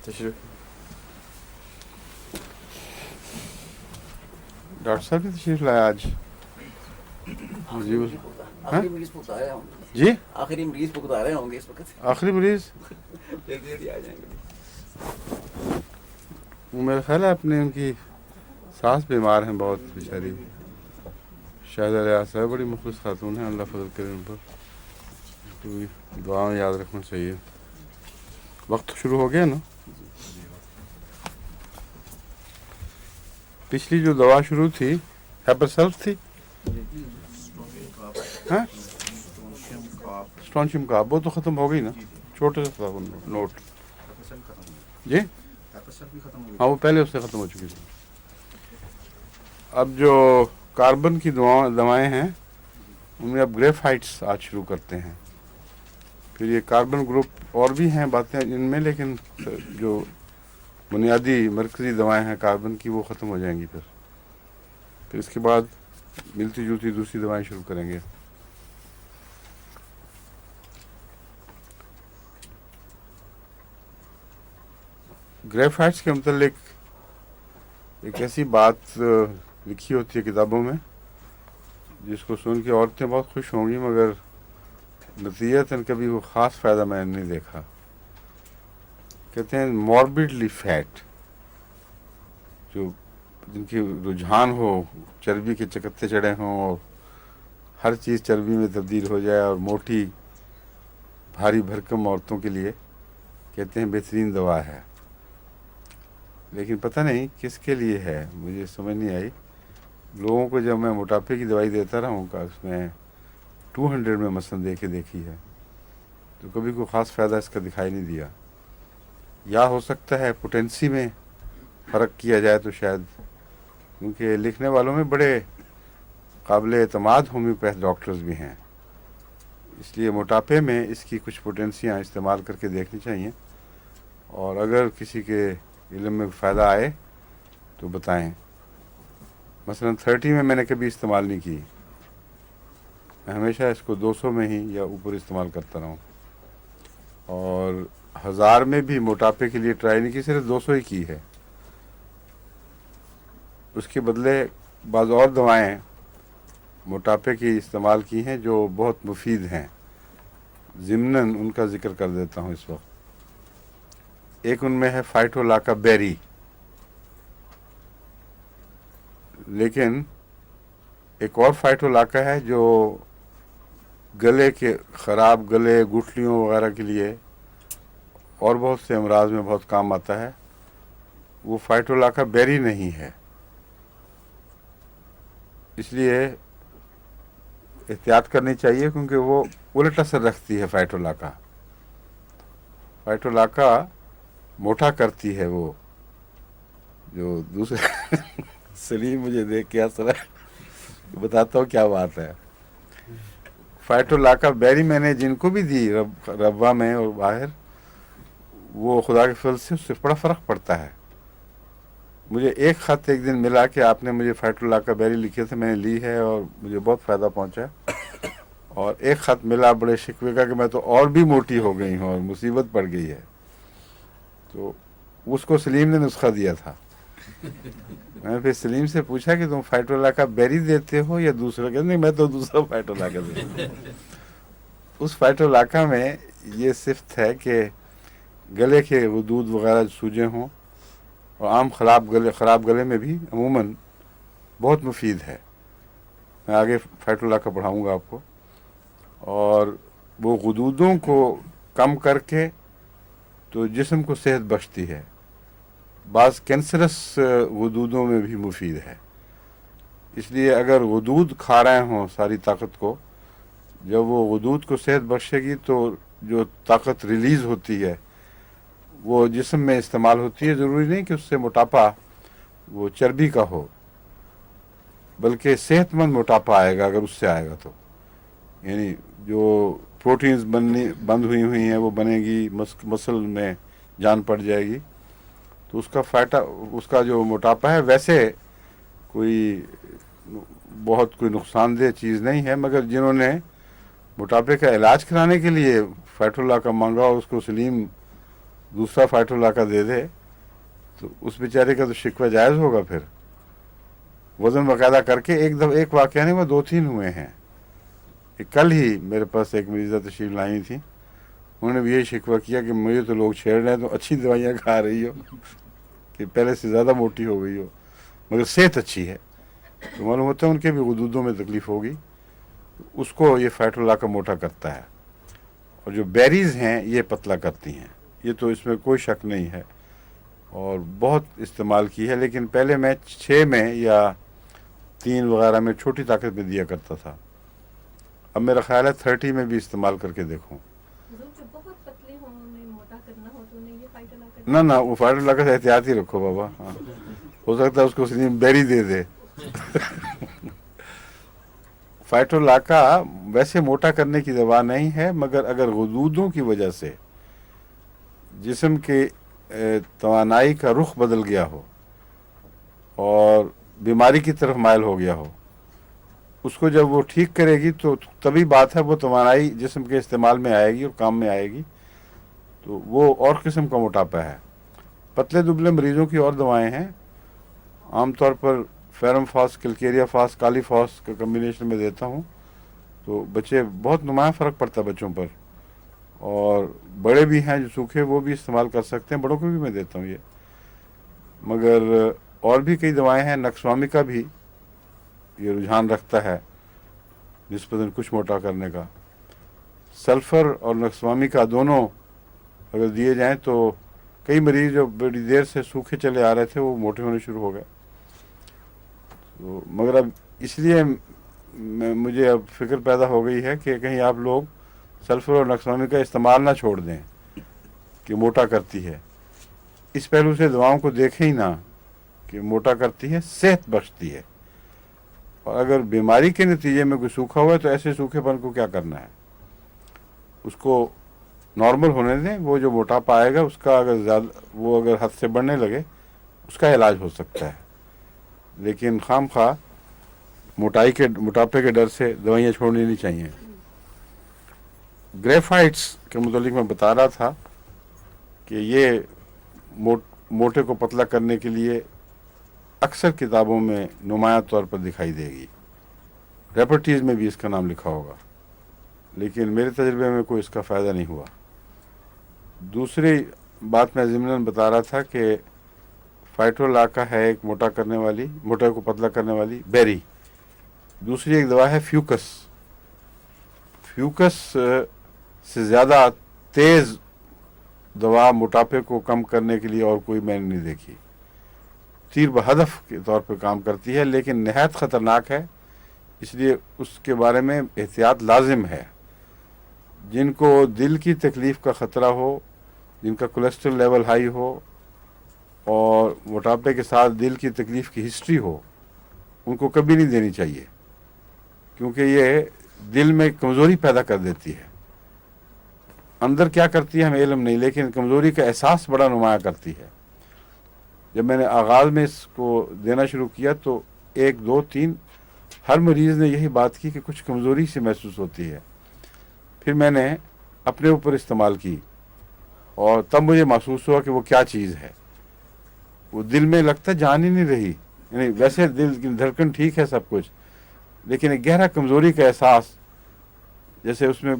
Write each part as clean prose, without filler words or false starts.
تشریف ڈاکٹر صاحب بھی تشریف لائے آج. جی آخری مریض بتا رہے ہوں گے. جی آخری مریض بتا رہے ہوں گے اس وقت. آخری مریض جلدی آ جائیں گے. میرا خیال ہے اپنے ان کی ساس بیمار ہیں بہت بیچاری. شاہدہ ریاض صاحب بڑی مخلص خاتون ہیں, اللہ فضل کرے ان پر. دعا میں یاد رکھنا چاہیے. وقت شروع ہو گیا نا. پچھلی جو دوا شروع تھی ہیپر سیلف تھی, ہاں اسٹونشیم کا, وہ تو ختم ہو گئی نا. چھوٹا سا تھا وہ نوٹ. جی ہاں وہ پہلے اس سے ختم ہو چکی تھی. اب جو کاربن کی دوائیں ہیں ان میں اب گریفائٹس آج شروع کرتے ہیں. پھر یہ کاربن گروپ اور بھی ہیں باتیں ان میں, لیکن جو بنیادی مرکزی دوائیں ہیں کاربن کی وہ ختم ہو جائیں گی. پھر اس کے بعد ملتی جلتی دوسری دوائیں شروع کریں گے. گریفائٹس کے متعلق ایک ایسی بات لکھی ہوتی ہے کتابوں میں جس کو سن کے عورتیں بہت خوش ہوں گی, مگر نتیجتاً کبھی وہ خاص فائدہ میں نے نہیں دیکھا. کہتے ہیں موربڈلی فیٹ, جو جن کی رجحان ہو چربی کے چکتے چڑھے ہوں اور ہر چیز چربی میں تبدیل ہو جائے, اور موٹی بھاری بھرکم عورتوں کے لیے کہتے ہیں بہترین دوا ہے. لیکن پتہ نہیں کس کے لیے ہے, مجھے سمجھ نہیں آئی. لوگوں کو جب میں موٹاپے کی دوائی دیتا رہا ہوں, کا اس میں 200 میں مثلاً دے کے دیکھی ہے, تو کبھی کوئی خاص فائدہ اس کا دکھائی نہیں دیا. یا ہو سکتا ہے پوٹینسی میں فرق کیا جائے تو شاید, کیونکہ لکھنے والوں میں بڑے قابل اعتماد ہومیوپیتھ ڈاکٹرز بھی ہیں. اس لیے موٹاپے میں اس کی کچھ پوٹینسیاں استعمال کر کے دیکھنی چاہیے, اور اگر کسی کے علم میں فائدہ آئے تو بتائیں. مثلا 30 میں نے کبھی استعمال نہیں کی, میں ہمیشہ اس کو 200 میں ہی یا اوپر استعمال کرتا رہا ہوں. اور 1000 میں بھی موٹاپے کے لیے ٹرائی نہیں کی, صرف 200 ہی کی ہے. اس کے بدلے بعض اور دوائیں موٹاپے کی استعمال کی ہیں جو بہت مفید ہیں. ضمناً ان کا ذکر کر دیتا ہوں اس وقت. ایک ان میں ہے فائٹولاکا بیری, لیکن ایک اور فائٹولاکا ہے جو گلے کے خراب گلے, گٹھلیوں وغیرہ کے لیے اور بہت سے امراض میں بہت کام آتا ہے. وہ فائٹولاکا بیری نہیں ہے, اس لیے احتیاط کرنی چاہیے, کیونکہ وہ الٹ اثر رکھتی ہے. فائٹولاکا موٹا کرتی ہے, وہ جو دوسرے سلیم مجھے دیکھ کے ہنس رہا ہے, بتاتا ہوں کیا بات ہے. فائٹولاکا بیری میں نے جن کو بھی دی ربا میں اور باہر, وہ خدا کے فضل سے اس سے بڑا فرق پڑتا ہے. مجھے ایک خط ایک دن ملا کہ آپ نے مجھے فائٹولاکا بیری لکھے تھے, میں نے لی ہے اور مجھے بہت فائدہ پہنچا. اور ایک خط ملا بڑے شکوے کا کہ میں تو اور بھی موٹی ہو گئی ہوں اور مصیبت پڑ گئی ہے. تو اس کو سلیم نے نسخہ دیا تھا. میں نے پھر سلیم سے پوچھا کہ تم فائٹولاکا بیری دیتے ہو یا دوسرا, کہ نہیں میں تو دوسرا فائٹولاکا دیتا ہوں. اس فائٹولاکا میں یہ صفت ہے کہ گلے کے غدود وغیرہ سوجے ہوں, اور عام خراب گلے میں بھی عموماً بہت مفید ہے. میں آگے فائٹولاکا پڑھاؤں گا آپ کو. اور وہ غدودوں کو کم کر کے تو جسم کو صحت بخشتی ہے. بعض کینسرس غدودوں میں بھی مفید ہے. اس لیے اگر غدود کھا رہے ہوں ساری طاقت کو, جب وہ غدود کو صحت بخشے گی تو جو طاقت ریلیز ہوتی ہے وہ جسم میں استعمال ہوتی ہے. ضروری نہیں کہ اس سے موٹاپا وہ چربی کا ہو, بلکہ صحت مند موٹاپا آئے گا اگر اس سے آئے گا تو. یعنی جو پروٹینز بند ہوئی ہیں وہ بنے گی, مسل میں جان پڑ جائے گی, تو اس کا جو موٹاپا ہے ویسے کوئی بہت کوئی نقصان دہ چیز نہیں ہے. مگر جنہوں نے मोटापे का इलाज कराने के लिए फाइटोला का मंगाओ, उसको सलीम दूसरा फाइटोला का दे दे, तो उस बेचारे का तो शिकवा जायज़ होगा। फिर वज़न बाकायदा करके एक वाक़या नहीं, वो 2-3 हुए हैं। कल ही मेरे पास एक मरीज़ा तशरीफ लाई थी, उन्होंने भी यही शिकवा किया कि मुझे तो लोग छेड़ रहे हैं, तो अच्छी दवाइयाँ खा रही हो कि पहले से ज़्यादा मोटी हो गई हो, मगर सेहत अच्छी है। तो मालूम होता है उनके भी गुदूदों में तकलीफ़ होगी, उसको ये फाइटोला का मोटा करता है। और जो बेरीज़ हैं ये पतला करती हैं, ये तो इसमें कोई शक नहीं है, और बहुत इस्तेमाल की है। लेकिन पहले मैं 6 में या 3 वगैरह में छोटी ताकत में दिया करता था, अब मेरा ख्याल है 30 में भी इस्तेमाल करके देखूं। जो बहुत पतले हो, उन्हें मोटा करना हो तो उन्हें ये फाइटोला का ना ना, वो फाइटोला का एहतियात ही रखो बाबा। हाँ, हो सकता है उसको सलीम बेरी दे दे। फाइटोला का वैसे मोटा करने की दवा नहीं है, मगर अगर गुदूदों की वजह से जिस्म के तवानाई का रुख बदल गया हो और बीमारी की तरफ माइल हो गया हो, उसको जब वो ठीक करेगी तो तभी बात है वो तवानाई जिस्म के इस्तेमाल में आएगी और काम में आएगी। तो वो और किस्म का मोटापा है। पतले दुबले मरीज़ों की और दवाएं हैं, आमतौर पर फेरम फास, किलकेरिया फास, काली फास का कम्बिनेशन में देता हूँ, तो बच्चे बहुत नुमाया फ़र्क पड़ता है बच्चों पर। और बड़े भी हैं जो सूखे, वो भी इस्तेमाल कर सकते हैं, बड़ों को भी मैं देता हूँ ये। मगर और भी कई दवाएं हैं, नक्सवामी का भी ये रुझान रखता है निस्बतन कुछ मोटा करने का। सल्फ़र और नक्सवामी का दोनों अगर दिए जाएं तो कई मरीज़ जो बड़ी देर से सूखे चले आ रहे थे वो मोटे होने शुरू हो गए। तो मगर अब इसलिए मुझे अब फिक्र पैदा हो गई है कि कहीं आप लोग सल्फ़र और नक्सवामी का इस्तेमाल ना छोड़ दें कि मोटा करती है। इस पहलू से दवाओं को देखें ही ना कि मोटा करती है, सेहत बख्शती है। और अगर बीमारी के नतीजे में कोई सूखा हुआ है तो ऐसे सूखेपन को क्या करना है, उसको नॉर्मल होने दें। वो जो मोटापा आएगा उसका अगर हद से बढ़ने लगे उसका इलाज हो सकता है, लेकिन खामखा मोटापे के डर से दवाइयाँ छोड़नी नहीं चाहिए। ग्रेफाइट्स के मुतालिक मैं बता रहा था कि ये मोटे को पतला करने के लिए अक्सर किताबों में नुमाया तौर पर दिखाई देगी, रेपर्टीज़ में भी इसका नाम लिखा होगा, लेकिन मेरे तजर्बे में कोई इसका फ़ायदा नहीं हुआ। दूसरी बात मैं ज़िमनन बता रहा था कि फाइटोला का है एक मोटे को पतला करने वाली बेरी। दूसरी एक दवा है फ्यूकस। फ्यूकस से ज़्यादा तेज़ दवा मोटापे को कम करने के लिए और कोई मैंने नहीं देखी। तीर बहदफ के तौर पर काम करती है, लेकिन नहायत ख़तरनाक है, इसलिए उसके बारे में एहतियात लाजिम है। जिनको दिल की तकलीफ़ का ख़तरा हो, जिनका कोलेस्ट्रॉल लेवल हाई हो और मोटापे के साथ दिल की तकलीफ़ की हिस्ट्री हो, उनको कभी नहीं देनी चाहिए, क्योंकि ये दिल में कमज़ोरी पैदा कर देती है। अंदर क्या करती है हमें इल्म नहीं, लेकिन कमज़ोरी का एहसास बड़ा नुमाया करती है। जब मैंने आगाज़ में इसको देना शुरू किया तो 1, 2, 3 हर मरीज़ ने यही बात की कि कुछ कमज़ोरी सी महसूस होती है। फिर मैंने अपने ऊपर इस्तेमाल की और तब मुझे महसूस हुआ कि वो क्या चीज़ है। वो दिल में लगता जान ही नहीं रही, यानी वैसे दिल की धड़कन ठीक है सब कुछ, लेकिन एक गहरा कमज़ोरी का एहसास, जैसे उसमें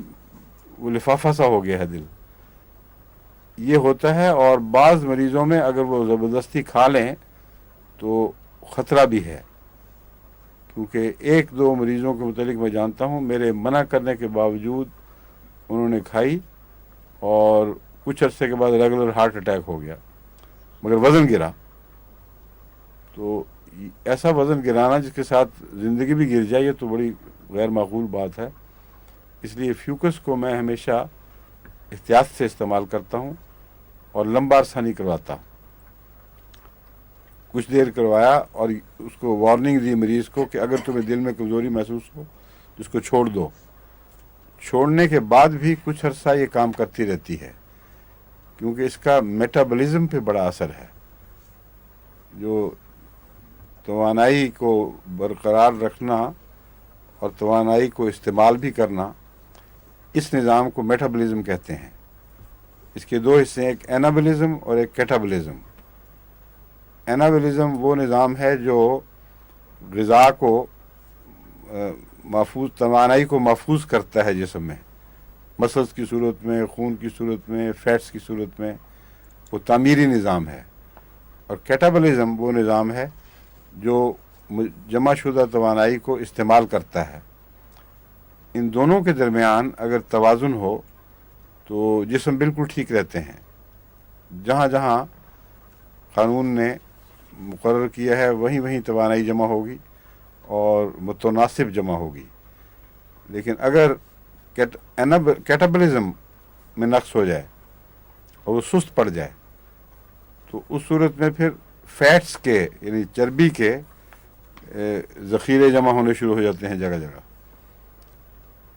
वो लिफाफा सा हो गया है दिल, ये होता है। और बाज़ मरीज़ों में अगर वो ज़बरदस्ती खा लें तो ख़तरा भी है, क्योंकि 1-2 मरीज़ों के मुतालिक मैं जानता हूँ, मेरे मना करने के बावजूद उन्होंने खाई और कुछ अरसे के बाद रेगुलर हार्ट अटैक हो गया, मगर वज़न गिरा। तो ऐसा वज़न गिराना जिसके साथ ज़िंदगी भी गिर जाए, ये तो बड़ी गैर माकूल बात है। इसलिए फ्यूकस को मैं हमेशा एहतियात से इस्तेमाल करता हूँ और लंबा अरसा नहीं करवाता। कुछ देर करवाया और उसको वार्निंग दी मरीज़ को कि अगर तुम्हें दिल में कमज़ोरी महसूस हो तो इसको छोड़ दो। छोड़ने के बाद भी कुछ अरसा ये काम करती रहती है, क्योंकि इसका मेटाबॉलिज्म पे बड़ा असर है। जो तवानाई को बरकरार रखना और तवानाई को इस्तेमाल भी करना, इस निज़ाम को मेटाबॉलिज्म कहते हैं। इसके दो हिस्से हैं, एक एनाबॉलिज्म और एक कैटाबॉलिज्म। एनाबॉलिज्म वो निज़ाम है जो ग़िज़ा को महफूज, तवानाई को महफूज करता है जिस्म में, मसल्स की सूरत में, खून की सूरत में, फैट्स की सूरत में, वो तामीरी निज़ाम है। और कैटाबॉलिज्म वो निज़ाम है जो जमा शुदा तवानाई को इस्तेमाल करता है। इन दोनों के दरमियान अगर तवाज़ुन हो तो जिस्म बिल्कुल ठीक रहते हैं। जहाँ जहाँ क़ानून ने मुकर्रर किया है वहीं वहीं तवानाई जमा होगी और मुतनासिब जमा होगी। लेकिन अगर कैटाबॉलिज्म में नक्स हो जाए और वो सुस्त पड़ जाए तो उस सूरत में फिर फैट्स के यानी चर्बी के ज़ख़ीरे जमा होने शुरू हो जाते हैं जगह जगह।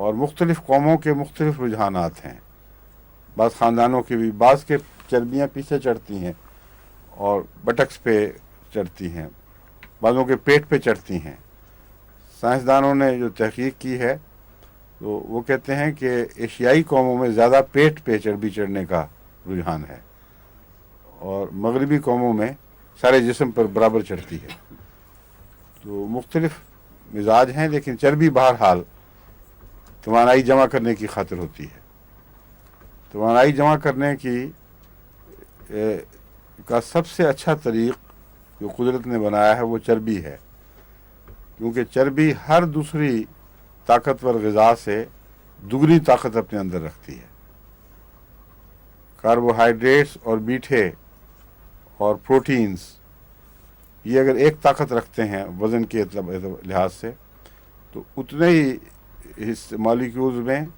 और मुख्तलिफ़ कौमों के मुख्तलिफ़ रुझानात हैं। बाज़ ख़ानदानों के भी, बाज़ के चर्बियाँ पीछे चढ़ती हैं और बटक्स पे चढ़ती हैं, बाज़ों के पेट पे चढ़ती हैं। साइंसदानों ने जो तहक़ीक़ की है तो वो कहते हैं कि एशियाई कौमों में ज़्यादा पेट पे चर्बी चढ़ने का रुझान है और मगरबी कौमों में सारे जिस्म पर बराबर चढ़ती है। तो मुख्तलिफ़ मिजाज हैं, लेकिन चर्बी बहरहाल तवानाई जमा करने की खातिर होती है। तवानाई जमा करने की का सबसे अच्छा तरीक़ जो कुदरत ने बनाया है वो चर्बी है, क्योंकि चर्बी हर दूसरी ताकतवर ग़िज़ा से दुगनी ताकत अपने अंदर रखती है। कार्बोहाइड्रेट्स और मीठे और प्रोटीन्स ये अगर एक ताकत रखते हैं वज़न के लिहाज से, तो उतने ही इस मॉलिक्यूल्स में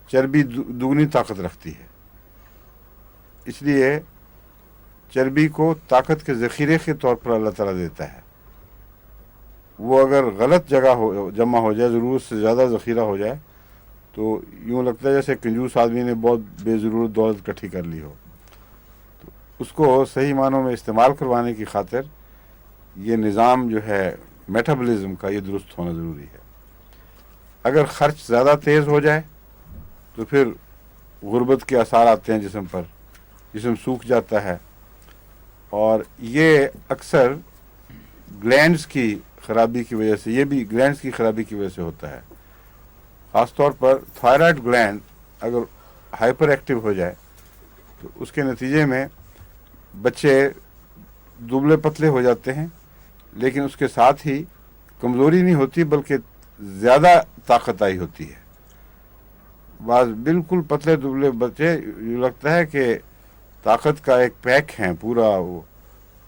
चर्बी दुगनी ताकत रखती है। इसलिए चर्बी को ताकत के ज़ख़ीरे के तौर पर अल्लाह ताला देता है। वो अगर गलत जगह हो जमा हो जाए, ज़रूरत से ज़्यादा ज़ख़ीरा हो जाए, तो यूँ लगता है जैसे कंजूस आदमी ने बहुत बेज़रूरत दौलत इकट्ठी कर ली हो। तो उसको सही मानों में इस्तेमाल करवाने की खातिर ये निज़ाम जो है मेटाबॉलिज्म का, ये दुरुस्त होना ज़रूरी है। अगर ख़र्च ज़्यादा तेज़ हो जाए तो फिर गुर्बत के आसार आते हैं जिस्म पर, जिस्म सूख जाता है। और ये अक्सर ग्लैंड्स की ख़राबी की वजह से, ये भी ग्लैंड्स की ख़राबी की वजह से होता है। ख़ास तौर पर थायराइड ग्लैंड अगर हाइपर एक्टिव हो जाए तो उसके नतीजे में बच्चे दुबले पतले हो जाते हैं, लेकिन उसके साथ ही कमज़ोरी नहीं होती बल्कि ज़्यादा ताकत आई होती है। बाज़ बिल्कुल पतले दुबले बच्चे यूँ लगता है कि ताकत का एक पैक है पूरा, वो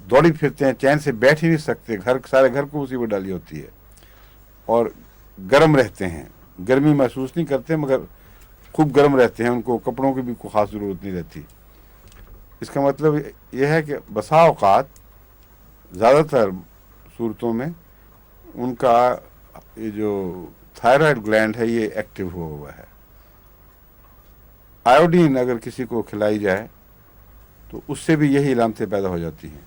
दौड़ी फिरते हैं, चैन से बैठ ही नहीं सकते, सारे घर को मुसीबत डाली होती है। और गर्म रहते हैं, गर्मी महसूस नहीं करते मगर खूब गर्म रहते हैं, उनको कपड़ों की भी कोई ख़ास ज़रूरत नहीं रहती। इसका मतलब यह है कि बसा औक़ात ज़्यादातर सूरतों में उनका ये जो थायराइड ग्लैंड है ये एक्टिव हुआ है। आयोडीन अगर किसी को खिलाई जाए तो उससे भी यही इलामतें पैदा हो जाती हैं।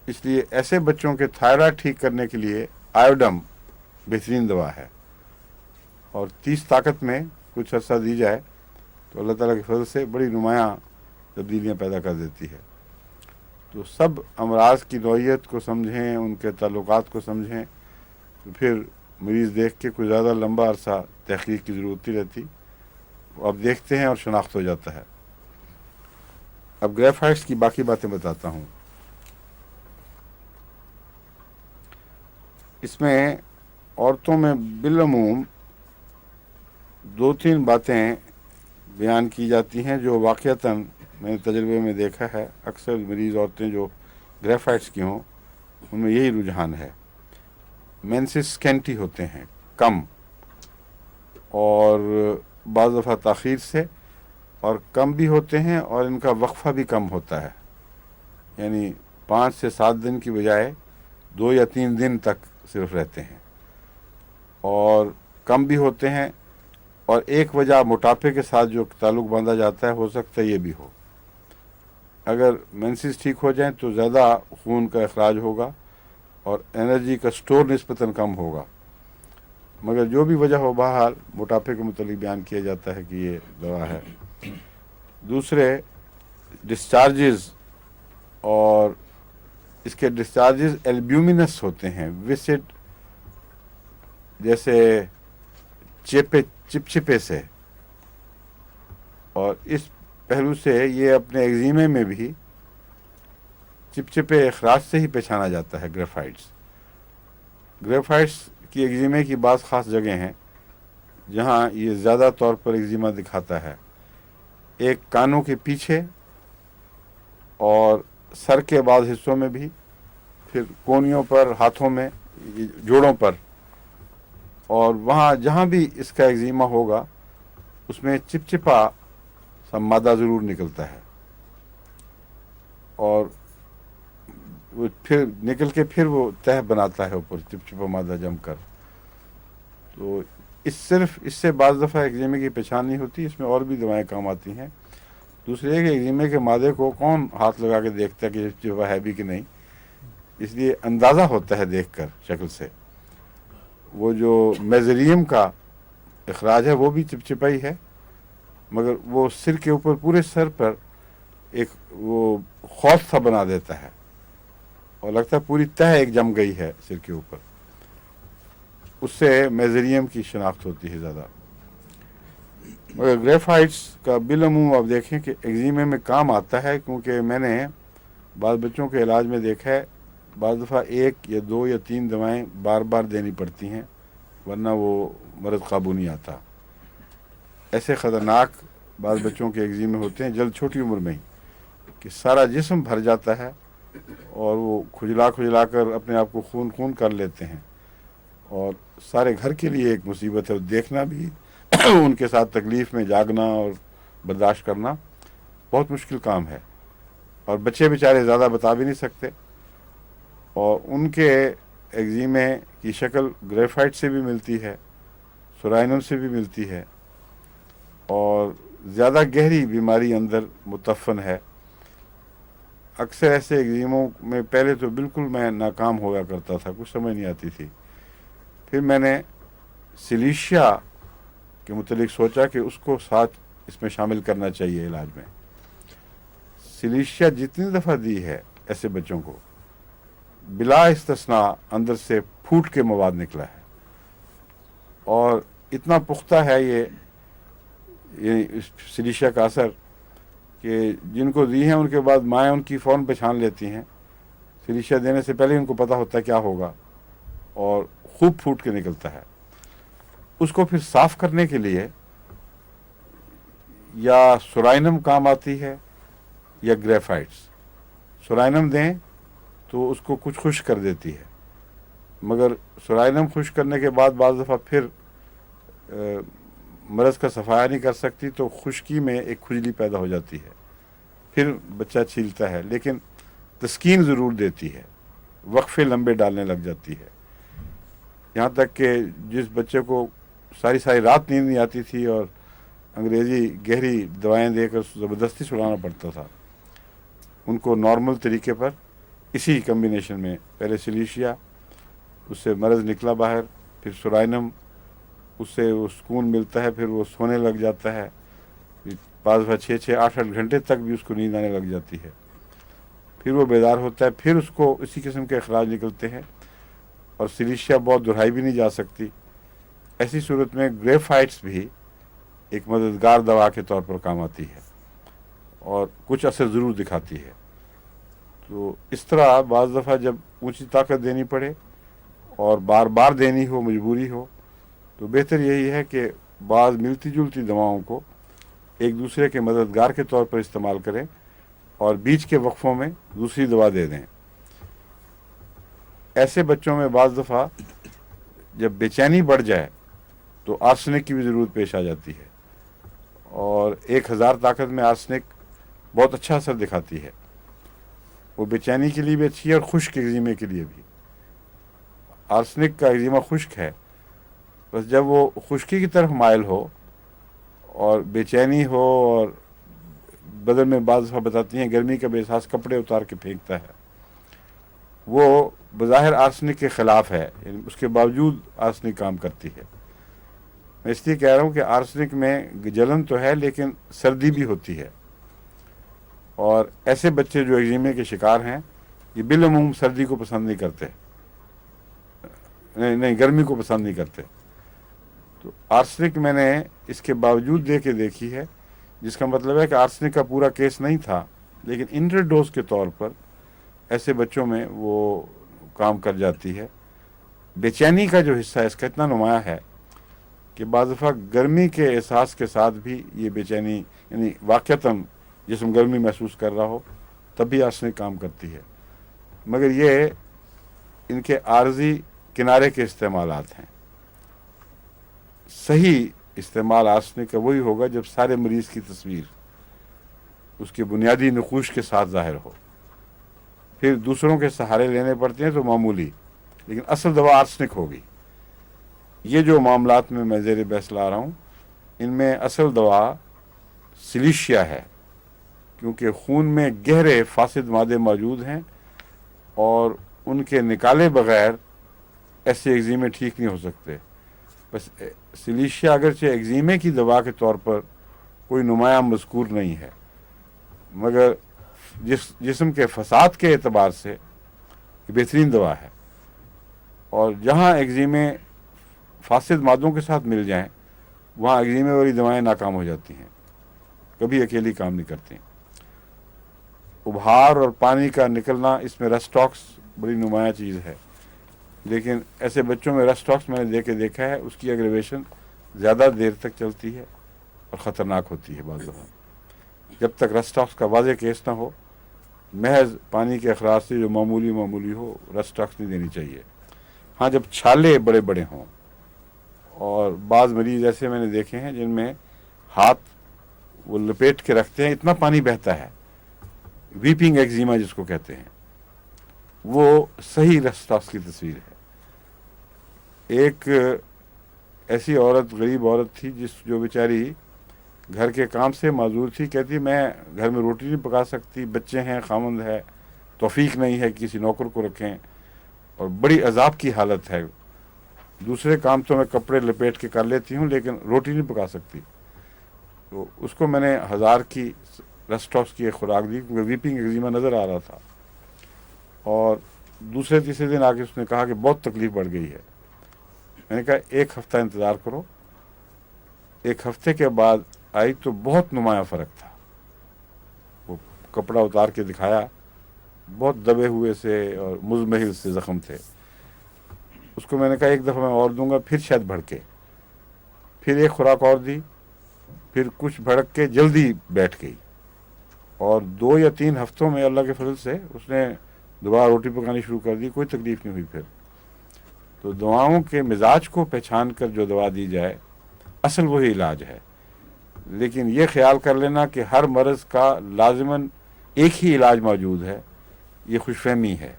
इसलिए ऐसे बच्चों के थायराइड ठीक करने के लिए आयोडम बेहतरीन दवा है। और 30 ताकत में कुछ अर्सा दी जाए तो अल्लाह ताला के फजल से बड़ी नुमायाँ तब्दीलियाँ पैदा कर देती है। तो सब अमराज की नौइयत को समझें, उनके ताल्लुकात को समझें, तो फिर मरीज़ देख के कोई ज़्यादा लंबा अरसा तहक़ीक़ की ज़रूरत नहीं रहती। अब देखते हैं और शनाख्त हो जाता है। अब ग्रेफाइट्स की बाकी बातें बताता हूँ। इसमें औरतों में बिलअमूम 2-3 बातें बयान की जाती हैं जो वाक़यतन मैंने तजर्बे में देखा है। अक्सर मरीज़ औरतें जो ग्रेफाइट्स की हों उनमें यही रुझान है। मेंसेस स्कैंटी होते हैं, कम, और बाज़ दफ़ा ताख़ीर से, और कम भी होते हैं और इनका वक्फ़ा भी कम होता है, यानी 5 से 7 दिन की बजाय 2 या 3 दिन तक सिर्फ रहते हैं। और कम भी होते हैं, और एक वजह मोटापे के साथ जो ताल्लुक़ बांधा जाता है, हो सकता है ये भी हो। अगर मेंसेस ठीक हो जाएं तो ज़्यादा खून का अखराज होगा और एनर्जी का स्टोर निस्बतन कम होगा। مگر جو بھی وجہ ہو بہرحال موٹاپے کے متعلق بیان کیا جاتا ہے کہ یہ دوا ہے. دوسرے ڈسچارجز، اور اس کے ڈسچارجز البیومینس ہوتے ہیں، وسٹ جیسے چپچپے سے، اور اس پہلو سے یہ اپنے ایگزیمے میں بھی چپچپے اخراج سے ہی پہچانا جاتا ہے. گریفائٹس کی ایگزیمے کی بعض خاص جگہیں ہیں جہاں یہ زیادہ طور پر ایگزیما دکھاتا ہے. ایک کانوں کے پیچھے اور سر کے بعض حصوں میں بھی، پھر کونیوں پر، ہاتھوں میں، جوڑوں پر، اور وہاں جہاں بھی اس کا ایگزیما ہوگا اس میں چپچپا سا مادہ ضرور نکلتا ہے، اور وہ پھر نکل کے پھر وہ تہہ بناتا ہے اوپر، چپچپا مادہ جم کر. تو اس سے بعض دفعہ ایگزیمے کی پہچان نہیں ہوتی. اس میں اور بھی دوائیں کام آتی ہیں. دوسرے یہ کہ ایگزیمے کے مادے کو کون ہاتھ لگا کے دیکھتا ہے کہ چپچپا ہے بھی کہ نہیں، اس لیے اندازہ ہوتا ہے دیکھ کر شکل سے. وہ جو میزریم کا اخراج ہے وہ بھی چپچپا ہی ہے، مگر وہ سر کے اوپر، پورے سر پر ایک وہ خوف سا بنا دیتا ہے، اور لگتا ہے پوری تہہ ایک جم گئی ہے سر کے اوپر. اس سے میزریم کی شناخت ہوتی ہے زیادہ. مگر گریفائٹس کا بالعموم آپ دیکھیں کہ ایگزیمے میں کام آتا ہے، کیونکہ میں نے بعض بچوں کے علاج میں دیکھا ہے بعض دفعہ 1 یا 2 یا 3 دوائیں بار بار دینی پڑتی ہیں، ورنہ وہ مرض قابو نہیں آتا. ایسے خطرناک بعض بچوں کے ایگزیمے ہوتے ہیں جلد چھوٹی عمر میں ہی، کہ سارا جسم بھر جاتا ہے اور وہ کھجلا کر اپنے آپ کو خون کر لیتے ہیں، اور سارے گھر کے لیے ایک مصیبت ہے. دیکھنا بھی ان کے ساتھ تکلیف میں جاگنا اور برداشت کرنا بہت مشکل کام ہے، اور بچے بیچارے زیادہ بتا بھی نہیں سکتے. اور ان کے ایگزیمے کی شکل گریفائٹ سے بھی ملتی ہے، سورائنم سے بھی ملتی ہے، اور زیادہ گہری بیماری اندر متفن ہے. اکثر ایسے ایگزیموں میں پہلے تو بالکل میں ناکام ہوا کرتا تھا، کچھ سمجھ نہیں آتی تھی. پھر میں نے سلیشیا کے متعلق سوچا کہ اس کو ساتھ اس میں شامل کرنا چاہیے علاج میں. سلیشیا جتنی دفعہ دی ہے ایسے بچوں کو، بلا استثناء اندر سے پھوٹ کے مواد نکلا ہے، اور اتنا پختہ ہے یہ سلیشیا کا اثر کہ جن کو دی ہیں ان کے بعد مائیں ان کی فوراً پہچان لیتی ہیں. سلیشیا دینے سے پہلے ان کو پتہ ہوتا ہے کیا ہوگا، اور خوب پھوٹ کے نکلتا ہے. اس کو پھر صاف کرنے کے لیے یا سورائنم کام آتی ہے یا گریفائٹس. سورائنم دیں تو اس کو کچھ خشک کر دیتی ہے، مگر سورائنم خشک کرنے کے بعد بعض دفعہ پھر مرض کا صفایا نہیں کر سکتی، تو خشکی میں ایک کھجلی پیدا ہو جاتی ہے، پھر بچہ چھیلتا ہے. لیکن تسکین ضرور دیتی ہے، وقفے لمبے ڈالنے لگ جاتی ہے. یہاں تک کہ جس بچے کو ساری رات نیند نہیں آتی تھی اور انگریزی گہری دوائیں دے کر زبردستی سلانا پڑتا تھا، ان کو نارمل طریقے پر اسی کمبینیشن میں، پہلے سلیشیا، اس سے مرض نکلا باہر، پھر سورائنم، اس سے وہ سکون ملتا ہے، پھر وہ سونے لگ جاتا ہے. بعض دفعہ 6-8 گھنٹے تک بھی اس کو نیند آنے لگ جاتی ہے. پھر وہ بیدار ہوتا ہے، پھر اس کو اسی قسم کے اخراج نکلتے ہیں، اور سلیشیا بہت دہرائی بھی نہیں جا سکتی. ایسی صورت میں گریفائٹس بھی ایک مددگار دوا کے طور پر کام آتی ہے اور کچھ اثر ضرور دکھاتی ہے. تو اس طرح بعض دفعہ جب اونچی طاقت دینی پڑے اور بار بار دینی ہو، مجبوری ہو، تو بہتر یہی ہے کہ بعض ملتی جلتی دواؤں کو ایک دوسرے کے مددگار کے طور پر استعمال کریں، اور بیچ کے وقفوں میں دوسری دوا دے دیں. ایسے بچوں میں بعض دفعہ جب بے چینی بڑھ جائے تو آرسنک کی بھی ضرورت پیش آ جاتی ہے، اور 1000 طاقت میں آرسنک بہت اچھا اثر دکھاتی ہے. وہ بے چینی کے لیے بھی اچھی ہے اور خشک ایگزیمے کے لیے بھی. آرسنک کا ایگزیما خشک ہے، بس جب وہ خشکی کی طرف مائل ہو اور بے چینی ہو، اور بدن میں بعض دفعہ بتاتی ہیں گرمی کا بے احساس کپڑے اتار کے پھینکتا ہے، وہ بظاہر آرسنک کے خلاف ہے، یعنی اس کے باوجود آرسنک کام کرتی ہے۔ میں اس لیے کہہ رہا ہوں کہ آرسنک میں جلن تو ہے لیکن سردی بھی ہوتی ہے، اور ایسے بچے جو ایگزیمے کے شکار ہیں یہ بالعموم سردی کو پسند نہیں کرتے، نہیں گرمی کو پسند نہیں کرتے۔ تو آرسنک میں نے اس کے باوجود دے کے دیکھی ہے، جس کا مطلب ہے کہ آرسنک کا پورا کیس نہیں تھا، لیکن انٹر ڈوز کے طور پر ایسے بچوں میں وہ کام کر جاتی ہے۔ بے چینی کا جو حصہ ہے اس کا اتنا نمایاں ہے کہ بعض دفعہ گرمی کے احساس کے ساتھ بھی یہ بے چینی، یعنی واقعتاً جسم گرمی محسوس کر رہا ہو تب بھی آرسنک کام کرتی ہے، مگر یہ ان کے عارضی کنارے کے استعمالات ہیں۔ صحیح استعمال آرسنک کا وہی ہوگا جب سارے مریض کی تصویر اس کے بنیادی نقوش کے ساتھ ظاہر ہو، پھر دوسروں کے سہارے لینے پڑتے ہیں تو معمولی، لیکن اصل دوا آرسنک ہوگی۔ یہ جو معاملات میں زیر بحث لا رہا ہوں ان میں اصل دوا سلیشیا ہے، کیونکہ خون میں گہرے فاسد مادے موجود ہیں اور ان کے نکالے بغیر ایسے ایگزیمے ٹھیک نہیں ہو سکتے۔ بس سلیشیا اگرچہ ایگزیمے کی دوا کے طور پر کوئی نمایاں مذکور نہیں ہے، مگر جسم کے فساد کے اعتبار سے یہ بہترین دوا ہے، اور جہاں ایگزیمے فاسد مادوں کے ساتھ مل جائیں وہاں ایگزیمے والی دوائیں ناکام ہو جاتی ہیں، کبھی اکیلی کام نہیں کرتی۔ ابہار اور پانی کا نکلنا اس میں رسٹاکس بڑی نمایاں چیز ہے، لیکن ایسے بچوں میں رسٹاکس میں نے دیکھا ہے اس کی اگریویشن زیادہ دیر تک چلتی ہے اور خطرناک ہوتی ہے بعض دفعہ۔ جب تک رسٹاکس کا واضح کیس نہ ہو، محض پانی کے اخراج سے جو معمولی ہو رسٹاکس نہیں دینی چاہیے۔ ہاں جب چھالے بڑے بڑے ہوں، اور بعض مریض ایسے میں نے دیکھے ہیں جن میں ہاتھ وہ لپیٹ کے رکھتے ہیں، اتنا پانی بہتا ہے، ویپنگ ایگزیما جس کو کہتے ہیں، وہ صحیح رسٹاکس کی تصویر ہے۔ ایک ایسی عورت، غریب عورت تھی جو بیچاری گھر کے کام سے معذور تھی، کہتی میں گھر میں روٹی نہیں پکا سکتی، بچے ہیں، خامند ہے، توفیق نہیں ہے کسی نوکر کو رکھیں، اور بڑی عذاب کی حالت ہے، دوسرے کام تو میں کپڑے لپیٹ کے کر لیتی ہوں لیکن روٹی نہیں پکا سکتی۔ تو اس کو میں نے 1000 کی رسٹاکس کی ایک خوراک دی، کیونکہ ویپنگ ایگزیما نظر آ رہا تھا، اور دوسرے تیسرے دن آ کے اس نے کہا کہ بہت تکلیف بڑھ گئی ہے۔ میں نے کہا 1 ہفتہ انتظار کرو۔ 1 ہفتے کے بعد آئی تو بہت نمایاں فرق تھا، وہ کپڑا اتار کے دکھایا، بہت دبے ہوئے سے اور مزمحل سے زخم تھے۔ اس کو میں نے کہا 1 دفعہ میں اور دوں گا، پھر شاید بھڑکے، پھر 1 خوراک اور دی، پھر کچھ بھڑک کے جلدی بیٹھ گئی، اور 2 یا 3 ہفتوں میں اللہ کے فضل سے اس نے دوبارہ روٹی پکانی شروع کر دی، کوئی تکلیف نہیں ہوئی پھر۔ تو دواؤں کے مزاج کو پہچان کر جو دوا دی جائے اصل وہی علاج ہے، لیکن یہ خیال کر لینا کہ ہر مرض کا لازماً ایک ہی علاج موجود ہے، یہ خوش فہمی ہے،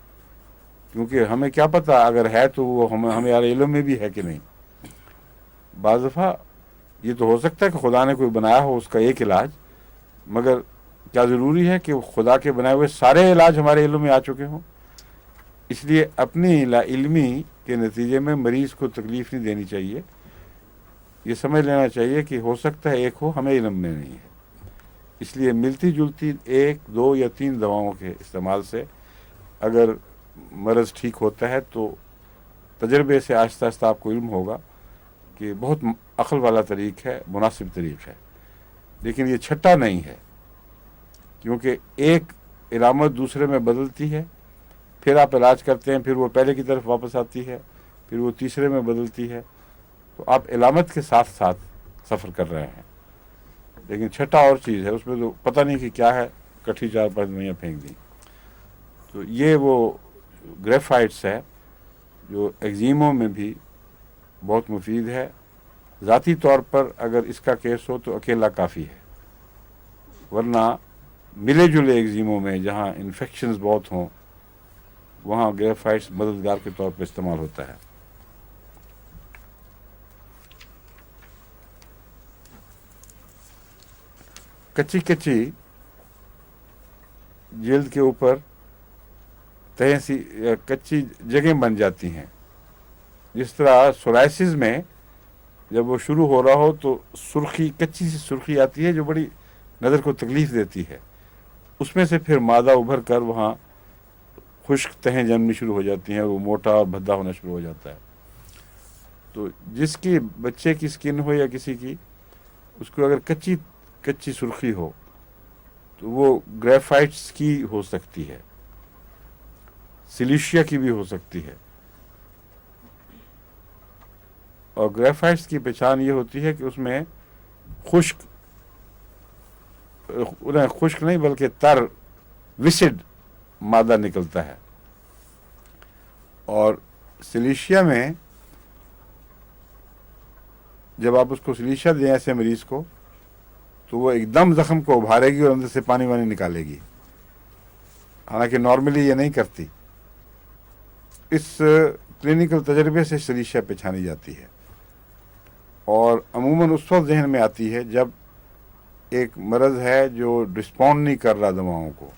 کیونکہ ہمیں کیا پتہ اگر ہے تو وہ ہمارے علم میں بھی ہے کہ نہیں۔ بعض دفعہ یہ تو ہو سکتا ہے کہ خدا نے کوئی بنایا ہو اس کا ایک علاج، مگر کیا ضروری ہے کہ خدا کے بنائے ہوئے سارے علاج ہمارے علم میں آ چکے ہوں؟ اس لیے اپنی لا علمی کے نتیجے میں مریض کو تکلیف نہیں دینی چاہیے، یہ سمجھ لینا چاہیے کہ ہو سکتا ہے ایک ہو، ہمیں علم میں نہیں ہے۔ اس لیے ملتی جلتی 1، 2 یا 3 دواؤں کے استعمال سے اگر مرض ٹھیک ہوتا ہے تو تجربے سے آہستہ آہستہ آپ کو علم ہوگا کہ بہت عقل والا طریق ہے، مناسب طریق ہے، لیکن یہ چھٹا نہیں ہے، کیونکہ ایک علامت دوسرے میں بدلتی ہے، پھر آپ علاج کرتے ہیں، پھر وہ پہلے کی طرف واپس آتی ہے، پھر وہ تیسرے میں بدلتی ہے، تو آپ علامت کے ساتھ ساتھ سفر کر رہے ہیں، لیکن چھٹا اور چیز ہے، اس میں تو پتہ نہیں کہ کیا ہے، کٹھی 4-5 دوائیاں پھینک دیں۔ تو یہ وہ گریفائٹس ہے جو ایگزیموں میں بھی بہت مفید ہے۔ ذاتی طور پر اگر اس کا کیس ہو تو اکیلا کافی ہے، ورنہ ملے جلے ایگزیموں میں جہاں انفیکشنز بہت ہوں وہاں گریفائٹس مددگار کے طور پر استعمال ہوتا ہے۔ کچی جلد کے اوپر तहें सी कच्ची जगह बन जाती हैं। जिस तरह सोराइसिस में जब वो शुरू हो रहा हो तो सुर्खी, कच्ची सी सुर्खी आती है जो बड़ी नज़र को तकलीफ देती है, उसमें से फिर मादा उभर कर वहाँ खुश्क तहें जमनी शुरू हो जाती हैं और वो मोटा और भद्दा होना शुरू हो जाता है। तो जिसकी बच्चे की स्किन हो या किसी की, उसको अगर कच्ची कच्ची सुर्खी हो तो वो ग्रेफाइट्स की हो सकती है, सिलिशिया की भी हो सकती है। और ग्रेफाइट्स की पहचान ये होती है कि उसमें खुश्क, उन्हें खुश्क नहीं बल्कि तर विसिड मादा निकलता है। और सिलिशिया में जब आप उसको सिलिशिया दें ऐसे मरीज को, तो वो एकदम जख्म को उभारेगी और अंदर से पानी वानी निकालेगी, हालांकि नॉर्मली ये नहीं करती। इस क्लिनिकल तजर्बे से सिलिशिया पहचानी जाती है और अमूमन उस वक्त जहन में आती है जब एक मर्ज़ है जो रिस्पॉन्ड नहीं कर रहा दवाओं को।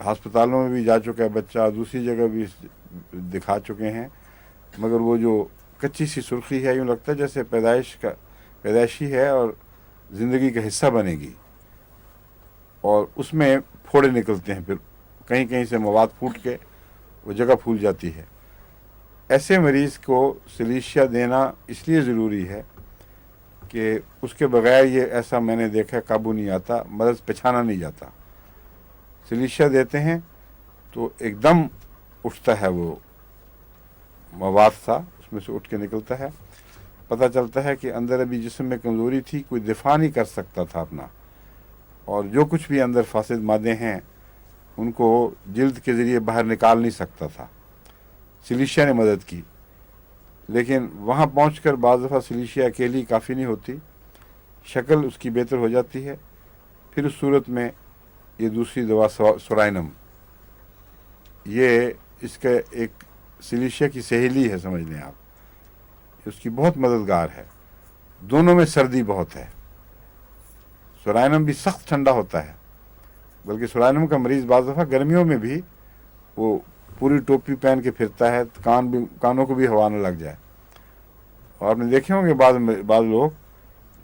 अस्पतालों में भी जा चुका है बच्चा, दूसरी जगह भी दिखा चुके हैं, मगर वो जो कच्ची सी सुर्खी है यूँ लगता है जैसे पैदाइशी है और ज़िंदगी का हिस्सा बनेगी, और उसमें फोड़े निकलते हैं, फिर कहीं कहीं से मवाद फूट के वो जगह फूल जाती है। ऐसे मरीज़ को सिलिशिया देना इसलिए ज़रूरी है कि उसके बगैर ये, ऐसा मैंने देखा, काबू नहीं आता, मर्ज़ पहचाना नहीं जाता। सिलिशिया देते हैं तो एकदम उठता है वो मवाद सा, उसमें से उठ के निकलता है, पता चलता है कि अंदर अभी जिस्म में कमज़ोरी थी, कोई दिफा नहीं कर सकता था अपना, और जो कुछ भी अंदर फासिद मादे हैं उनको जिल्द के ज़रिए बाहर निकाल नहीं सकता था। सिलिशिया ने मदद की, लेकिन वहाँ पहुंचकर बाज़ दफ़ा सिलिशिया अकेली काफ़ी नहीं होती, शक्ल उसकी बेहतर हो जाती है। फिर उस सूरत में ये दूसरी दवा सोराइनम, ये इसका एक सिलिशिया की सहेली है, समझ लें आप, उसकी बहुत मददगार है। दोनों में सर्दी बहुत है, सोराइनम भी सख्त ठंडा होता है, बल्कि सोराइनम का मरीज़ बाज़ दफ़ा गर्मियों में भी वो पूरी टोपी पहन के फिरता है, कानों को भी हवा न लग जाए। और आपने देखे होंगे बाद लोग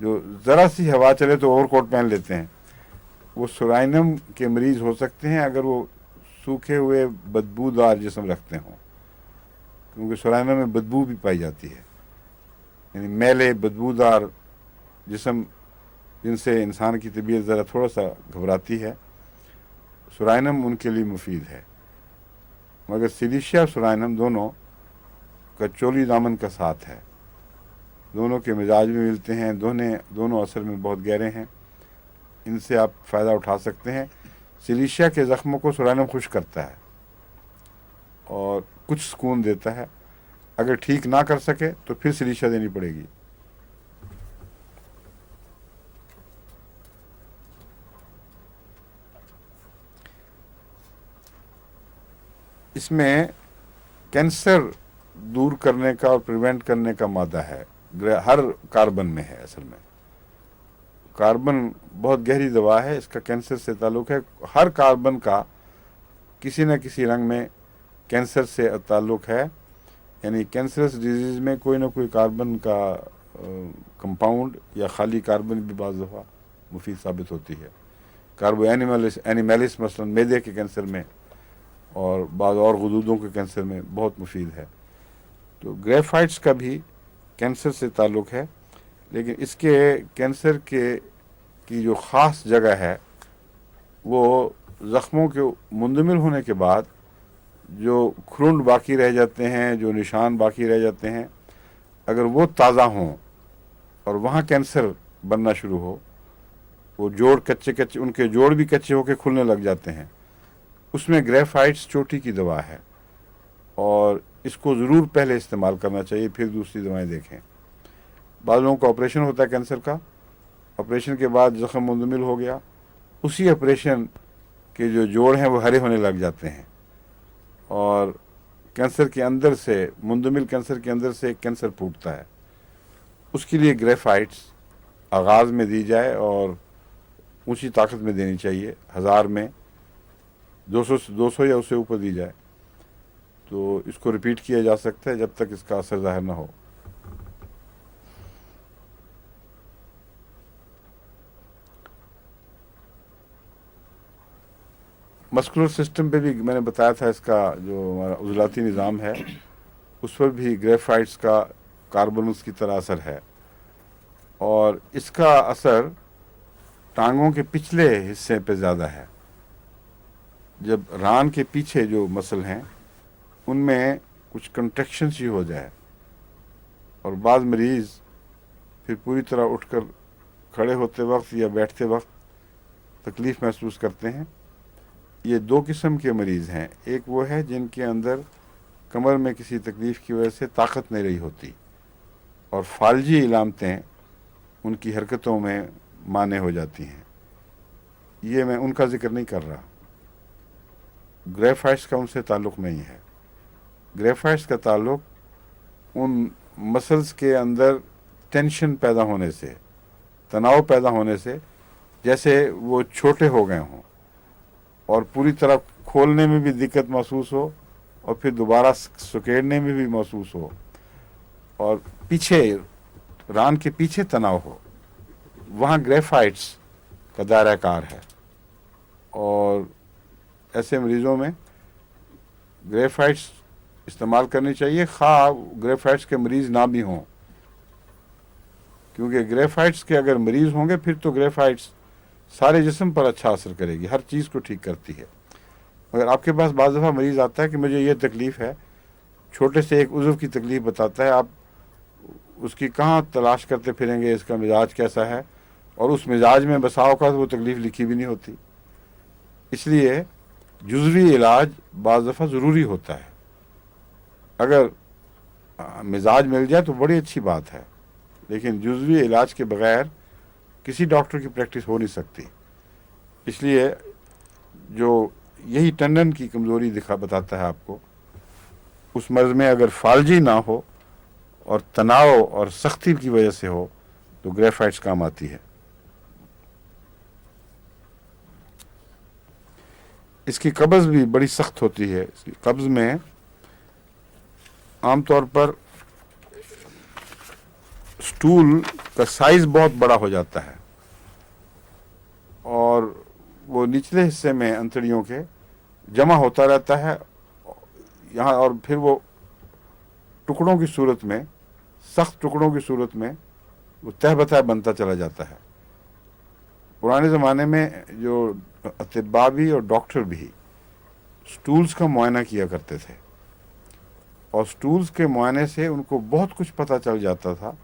जो ज़रा सी हवा चले तो ओवरकोट पहन लेते हैं, वो सोराइनम के मरीज़ हो सकते हैं अगर वो सूखे हुए बदबूदार जिस्म रखते हों, क्योंकि सोराइनम में बदबू भी पाई जाती है, यानी मैले बदबूदार जिस्म जिनसे इंसान की तबीयत ज़रा थोड़ा सा घबराती है, सोराइनम उनके लिए मुफीद है। मगर सिलिशिया और सोराइनम दोनों का चोली दामन का साथ है, दोनों के मिजाज में मिलते हैं, दोनों असर में बहुत गहरे हैं, इनसे आप फ़ायदा उठा सकते हैं। सिलिशिया के ज़ख्मों को सोराइनम खुश करता है और कुछ सुकून देता है। अगर ठीक ना कर सके तो फिर सिलिशिया देनी पड़ेगी। इसमें कैंसर दूर करने का और प्रिवेंट करने का मादा है, हर कार्बन में है। असल में कार्बन बहुत गहरी दवा है, इसका कैंसर से ताल्लुक़ है। हर कार्बन का किसी न किसी रंग में कैंसर से ताल्लुक़ है, यानी कैंसरस डिजीज़ में कोई ना कोई कार्बन का कंपाउंड या खाली कार्बन भी बाज़ दफ़ा मुफीद साबित होती है। कार्बो एनिमलिस मसलन मैदे के कैंसर में और बाद और गुदूदों के कैंसर में बहुत मुफीद है। तो ग्रेफाइट्स का भी कैंसर से ताल्लुक़ है, लेकिन इसके कैंसर की जो ख़ास जगह है वो ज़ख्मों के मुंदमिल होने के बाद जो खुरुंड बाकी रह जाते हैं, जो निशान बाकी रह जाते हैं, अगर वो ताज़ा हों और वहाँ कैंसर बनना शुरू हो, वो जोड़ कच्चे उनके जोड़ भी कच्चे होकर खुलने लग जाते हैं, उसमें ग्रेफाइट्स चोटी की दवा है और इसको ज़रूर पहले इस्तेमाल करना चाहिए, फिर दूसरी दवाएं देखें। बाद लोगों का ऑपरेशन होता है कैंसर का, ऑपरेशन के बाद ज़ख्म मुंदमिल हो गया, उसी ऑपरेशन के जो जोड़ हैं वो हरे होने लग जाते हैं और कैंसर के अंदर से, मुंदमिल कैंसर के अंदर से एक कैंसर फूटता है। उसके लिए ग्रेफाइट्स आगाज़ में दी जाए और ऊंची ताकत में देनी चाहिए, 1000 में 200 या उससे ऊपर दी जाए तो इसको रिपीट किया जा सकता है जब तक इसका असर ज़ाहिर ना हो। मस्कुलर सिस्टम पे भी मैंने बताया था, इसका जो हमारा उज़लाती निज़ाम है उस पर भी ग्रेफाइट्स का कार्बोनस की तरह असर है, और इसका असर टांगों के पिछले हिस्से पे ज़्यादा है। जब रान के पीछे जो मसल हैं उनमें कुछ कंट्रैक्शंस ही हो जाए और बाद मरीज़ फिर पूरी तरह उठकर खड़े होते वक्त या बैठते वक्त तकलीफ़ महसूस करते हैं। ये दो किस्म के मरीज़ हैं, एक वो है जिनके अंदर कमर में किसी तकलीफ़ की वजह से ताकत नहीं रही होती और फालजी इलामतें उनकी हरकतों में माने हो जाती हैं। ये मैं उनका जिक्र नहीं कर रहा, ग्रेफाइट्स का उनसे ताल्लुक़ नहीं है। ग्रेफाइट्स का ताल्लुक़ उन मसल्स के अंदर टेंशन पैदा होने से, तनाव पैदा होने से, जैसे वो छोटे हो गए हों और पूरी तरह खोलने में भी दिक्कत महसूस हो और फिर दोबारा सुकेड़ने में भी महसूस हो और पीछे रान के पीछे तनाव हो, वहाँ ग्रेफाइट्स का दायरा कार है। और ऐसे मरीज़ों में ग्रेफाइट्स इस्तेमाल करनी चाहिए, खा ग्रेफाइट्स के मरीज़ ना भी हों, क्योंकि ग्रेफाइट्स के अगर मरीज़ होंगे फिर तो ग्रेफाइट्स सारे जिस्म पर अच्छा असर करेगी, हर चीज़ को ठीक करती है। मगर आपके पास बाज़ दफ़ा मरीज़ आता है कि मुझे ये तकलीफ़ है, छोटे से एक उज़्व की तकलीफ़ बताता है, आप उसकी कहाँ तलाश करते फिरेंगे, इसका मिजाज कैसा है, और उस मिजाज में बसाव का वो तकलीफ़ लिखी भी नहीं होती। इसलिए जुज़वी इलाज बाज़ दफ़ा ज़रूरी होता है। अगर मिजाज मिल जाए तो बड़ी अच्छी बात है, लेकिन जुज़वी इलाज के बग़ैर किसी डॉक्टर की प्रैक्टिस हो नहीं सकती। इसलिए जो यही टंडन की कमज़ोरी बताता है आपको, उस मर्ज़ में अगर फालजी ना हो और तनाव और सख्ती की वजह से हो तो ग्रेफाइट्स काम आती है। इसकी कब्ज़ भी बड़ी सख्त होती है। इसकी कब्ज़ में आमतौर पर स्टूल का साइज़ बहुत बड़ा हो जाता है और वो निचले हिस्से में अंतड़ियों के जमा होता रहता है यहाँ, और फिर वो टुकड़ों की सूरत में, सख्त टुकड़ों की सूरत में वो तह बतह बनता चला जाता है। पुराने ज़माने में जो अतिब्बा भी और डॉक्टर भी स्टूल्स का मुआयना किया करते थे और स्टूल्स के मुआयने से उनको बहुत कुछ पता चल जाता था।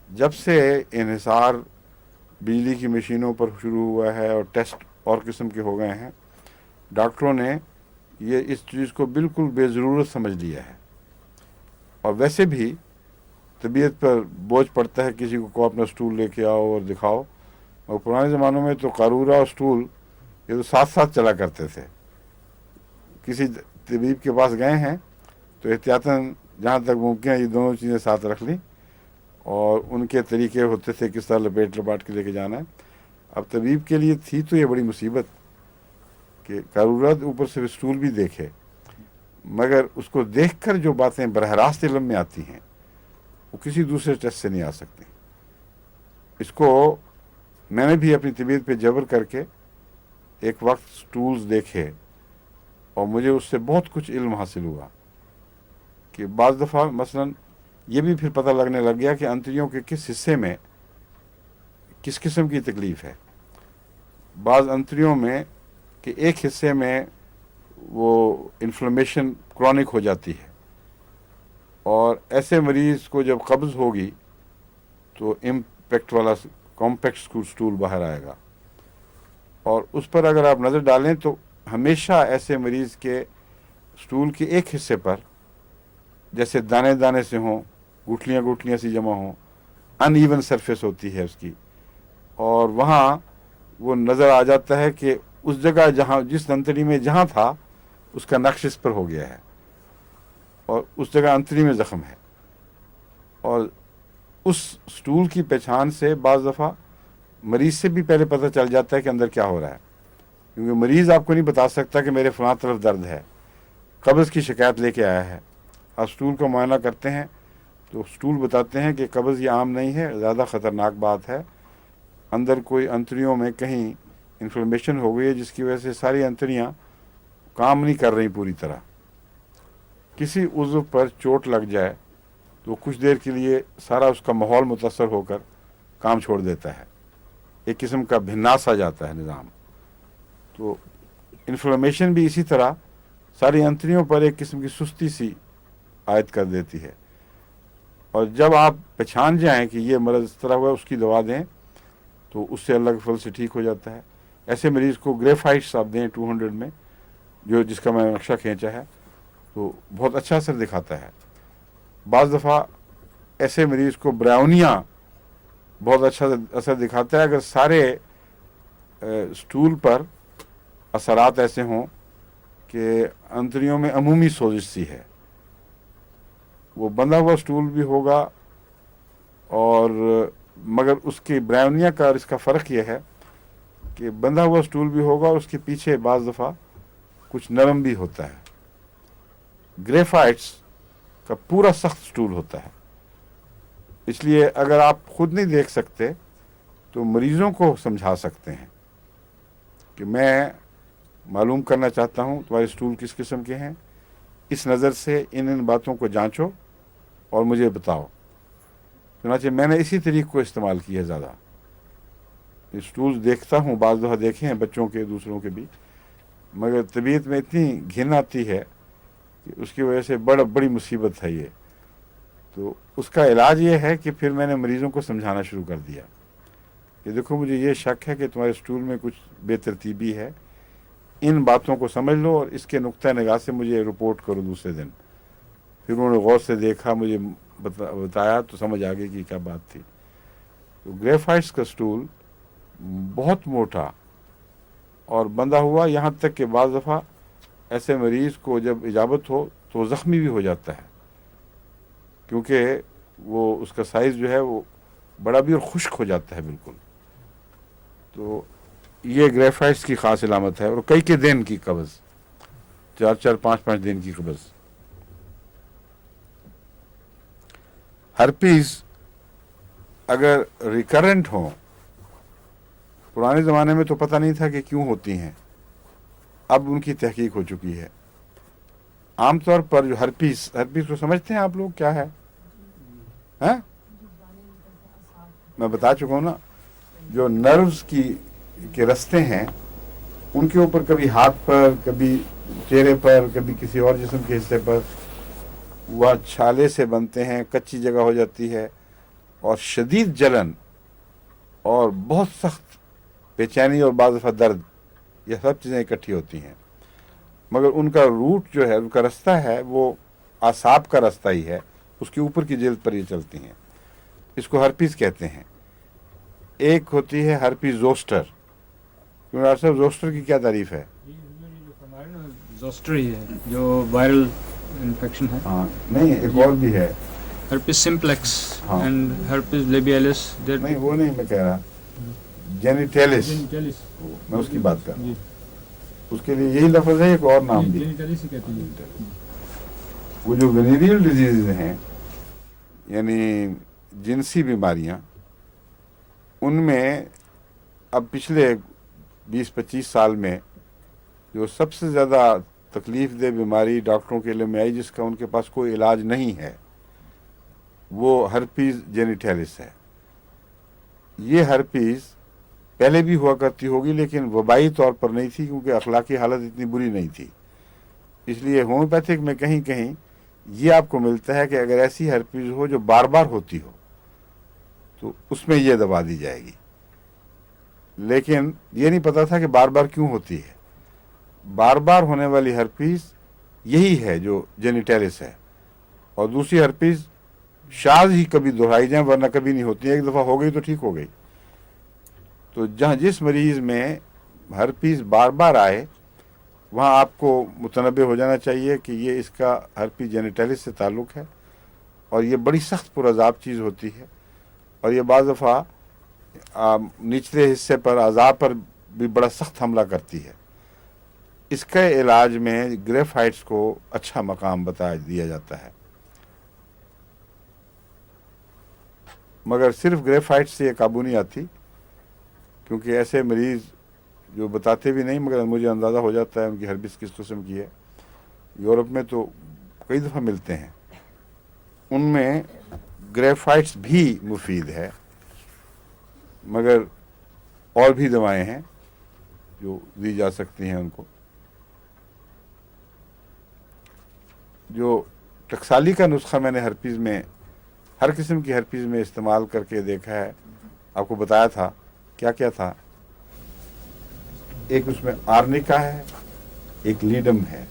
जब से इन्हिसार बिजली की मशीनों पर शुरू हुआ है और टेस्ट और किस्म के हो गए हैं, डॉक्टरों ने ये इस चीज़ को बिल्कुल बेज़रूरत समझ लिया है। और वैसे भी तबीयत पर बोझ पड़ता है, किसी को अपना स्टूल लेके आओ और दिखाओ, और पुराने ज़मानों में तो कारूरा और स्टूल ये तो साथ साथ चला करते थे। किसी तबीब के पास गए हैं तो एहतियातन जहाँ तक मुमकिन ये दोनों चीज़ें साथ रख ली, और उनके तरीके होते थे किस तरह लपेट के लेके जाना है। अब तबीब के लिए थी तो ये बड़ी मुसीबत कि कारूरा ऊपर से स्टूल भी देखे, मगर उसको देखकर जो बातें बरह रास्त इल्म में आती हैं वो किसी दूसरे टेस्ट से नहीं आ सकती। इसको मैंने भी अपनी तबीयत पे जबर करके एक वक्त स्टूल्स देखे और मुझे उससे बहुत कुछ इल्म हासिल हुआ कि बाज़ दफ़ा मसलन ये भी फिर पता लगने लग गया कि अंतड़ियों के किस हिस्से में किस किस्म की तकलीफ़ है। बाज़ अंतड़ियों में कि एक हिस्से में वो इन्फ्लेमेशन क्रॉनिक हो जाती है, और ऐसे मरीज़ को जब कब्ज़ होगी तो इम्पैक्ट वाला कॉम्पैक्ट स्टूल बाहर आएगा, और उस पर अगर आप नज़र डालें तो हमेशा ऐसे मरीज़ के स्टूल के एक हिस्से पर जैसे दाने दाने से हों, गुठलियाँ गुठलियाँ सी जमा हों, अनइवन सरफेस होती है उसकी, और वहाँ वो नज़र आ जाता है कि उस जगह जहाँ जिस अंतड़ी में जहाँ था उसका नक्श इस पर हो गया है और उस जगह अंतड़ी में ज़ख्म है। और उस स्टूल की पहचान से बाज़ दफ़ा मरीज़ से भी पहले पता चल जाता है कि अंदर क्या हो रहा है। کیونکہ مریض آپ کو نہیں بتا سکتا کہ میرے فلاں طرف درد ہے، قبض کی شکایت لے کے آیا ہے، آپ اسٹول کا معائنہ کرتے ہیں تو اسٹول بتاتے ہیں کہ قبض یہ عام نہیں ہے، زیادہ خطرناک بات ہے، اندر کوئی انتڑیوں میں کہیں انفلمیشن ہو گئی ہے جس کی وجہ سے ساری انتڑیاں کام نہیں کر رہی پوری طرح۔ کسی عضو پر چوٹ لگ جائے تو کچھ دیر کے لیے سارا اس کا ماحول متاثر ہو کر کام چھوڑ دیتا ہے، ایک قسم کا بھناس آ جاتا ہے نظام۔ تو انفلمیشن بھی اسی طرح ساری انتڑیوں پر ایک قسم کی سستی سی عائد کر دیتی ہے، اور جب آپ پہچان جائیں کہ یہ مرض اس طرح ہوا ہے، اس کی دوا دیں تو اس سے اللہ کے فضل سے ٹھیک ہو جاتا ہے۔ ایسے مریض کو گریفائٹس آپ دیں 200 میں، جس کا میں نقشہ کھینچا ہے، تو بہت اچھا اثر دکھاتا ہے۔ بعض دفعہ ایسے مریض کو براؤنیا بہت اچھا اثر دکھاتا ہے اگر سارے اسٹول پر اثرات ایسے ہوں کہ انتڑیوں میں عمومی سوزش سی ہے۔ وہ بندھا ہوا اسٹول بھی ہوگا، اور مگر اس کی براؤنیا کا اور اس کا فرق یہ ہے کہ بندھا ہوا اسٹول بھی ہوگا اور اس کے پیچھے بعض دفعہ کچھ نرم بھی ہوتا ہے۔ گریفائٹس کا پورا سخت اسٹول ہوتا ہے، اس لیے اگر آپ خود نہیں دیکھ سکتے تو مریضوں کو سمجھا سکتے ہیں کہ میں معلوم کرنا چاہتا ہوں تمہارے اسٹول کس قسم کے ہیں، اس نظر سے ان باتوں کو جانچو اور مجھے بتاؤ۔ چنانچہ میں نے اسی طریقے کو استعمال کیا ہے زیادہ۔ اسٹول دیکھتا ہوں، بعض دفعہ دیکھے ہیں بچوں کے، دوسروں کے بھی، مگر طبیعت میں اتنی گھن آتی ہے کہ اس کی وجہ سے بڑی مصیبت ہے یہ۔ تو اس کا علاج یہ ہے کہ پھر میں نے مریضوں کو سمجھانا شروع کر دیا کہ دیکھو مجھے یہ شک ہے کہ تمہارے اسٹول میں کچھ بے ترتیبی ہے، ان باتوں کو سمجھ لو اور اس کے نقطہ نگاہ سے مجھے رپورٹ کرو دوسرے دن۔ پھر انہوں نے غور سے دیکھا، مجھے بتایا تو سمجھ آ گئی کہ کیا بات تھی۔ تو گریفائٹس کا اسٹول بہت موٹا اور بندھا ہوا، یہاں تک کہ بعض دفعہ ایسے مریض کو جب اجابت ہو تو زخمی بھی ہو جاتا ہے، کیونکہ وہ اس کا سائز جو ہے وہ بڑا بھی اور خشک ہو جاتا ہے بالکل۔ تو یہ گریفائٹس کی خاص علامت ہے، اور کئی کے دن کی قبض، 4 5 دن کی قبض۔ ہرپیز اگر ریکرنٹ ہوں، پرانے زمانے میں تو پتہ نہیں تھا کہ کیوں ہوتی ہیں، اب ان کی تحقیق ہو چکی ہے۔ عام طور پر جو ہرپیز کو سمجھتے ہیں آپ لوگ کیا ہے؟ ہاں، میں بتا چکا ہوں نا، جو نروز کے رستے ہیں ان کے اوپر کبھی ہاتھ پر، کبھی چہرے پر، کبھی کسی اور جسم کے حصے پر، وہ چھالے سے بنتے ہیں، کچی جگہ ہو جاتی ہے، اور شدید جلن اور بہت سخت بے چینی اور بعض دفعہ درد، یہ سب چیزیں اکٹھی ہوتی ہیں۔ مگر ان کا روٹ جو ہے، ان کا رستہ ہے، وہ اعصاب کا رستہ ہی ہے، اس کے اوپر کی جلد پر یہ چلتی ہیں۔ اس کو ہرپیز کہتے ہیں۔ ایک ہوتی ہے ہرپیز زوسٹر۔ ڈاکٹر صاحب زوسٹر کی کیا تعریف ہے؟ زوسٹر ہی ہے جو وائرل انفیکشن ہے۔ ہاں، نہیں، ایک اور بھی ہے، ہرپیس سمپلیکس ہاں، اینڈ ہرپیس لیبیالس۔ نہیں وہ نہیں میں کہہ رہا، جینیٹیلس، میں اس کی بات کر رہا ہوں۔ اس کے لیے یہی لفظ ہے، ایک اور نام بھی۔ وہ جو وینیریل ڈیزیز ہیں، یعنی جنسی بیماریاں، ان میں اب پچھلے 20-25 سال میں جو سب سے زیادہ تکلیف دہ بیماری ڈاکٹروں کے علم میں آئی، جس کا ان کے پاس کوئی علاج نہیں ہے، وہ ہرپیز جینیٹیلس ہے۔ یہ ہرپیز پہلے بھی ہوا کرتی ہوگی لیکن وبائی طور پر نہیں تھی، کیونکہ اخلاقی حالت اتنی بری نہیں تھی۔ اس لیے ہومیوپیتھک میں کہیں کہیں یہ آپ کو ملتا ہے کہ اگر ایسی ہرپیز ہو جو بار بار ہوتی ہو تو اس میں یہ دوا دی جائے گی، لیکن یہ نہیں پتا تھا کہ بار بار کیوں ہوتی ہے۔ بار بار ہونے والی ہرپیز یہی ہے جو جینیٹیلس ہے، اور دوسری ہرپیز شاذ ہی کبھی دہرائی جائیں، ورنہ کبھی نہیں ہوتی، ایک دفعہ ہو گئی تو ٹھیک ہو گئی۔ تو جس مریض میں ہرپیز بار بار آئے وہاں آپ کو متنبہ ہو جانا چاہیے کہ یہ اس کا ہرپیز جینیٹیلس سے تعلق ہے، اور یہ بڑی سخت پرعذاب چیز ہوتی ہے، اور یہ بعض دفعہ نچلے حصے پر، اعضاء پر بھی بڑا سخت حملہ کرتی ہے۔ इसके इलाज में ग्रेफाइट्स को अच्छा मकाम बता दिया जाता है। मगर सिर्फ ग्रेफाइट्स से ये काबू नहीं आती, क्योंकि ऐसे मरीज़ जो बताते भी नहीं मगर मुझे अंदाज़ा हो जाता है उनकी हर्बिस किस किस्म की है। यूरोप में तो कई दफ़ा मिलते हैं, उनमें ग्रेफाइट्स भी मुफीद है, मगर और भी दवाएं हैं जो दी जा सकती हैं उनको। जो टकसाली का नुस्खा मैंने हर्पीज़ में, हर किस्म की हर्पीज़ में इस्तेमाल करके देखा है, आपको बताया था क्या क्या था। एक उसमें आर्निका है, एक लीडम है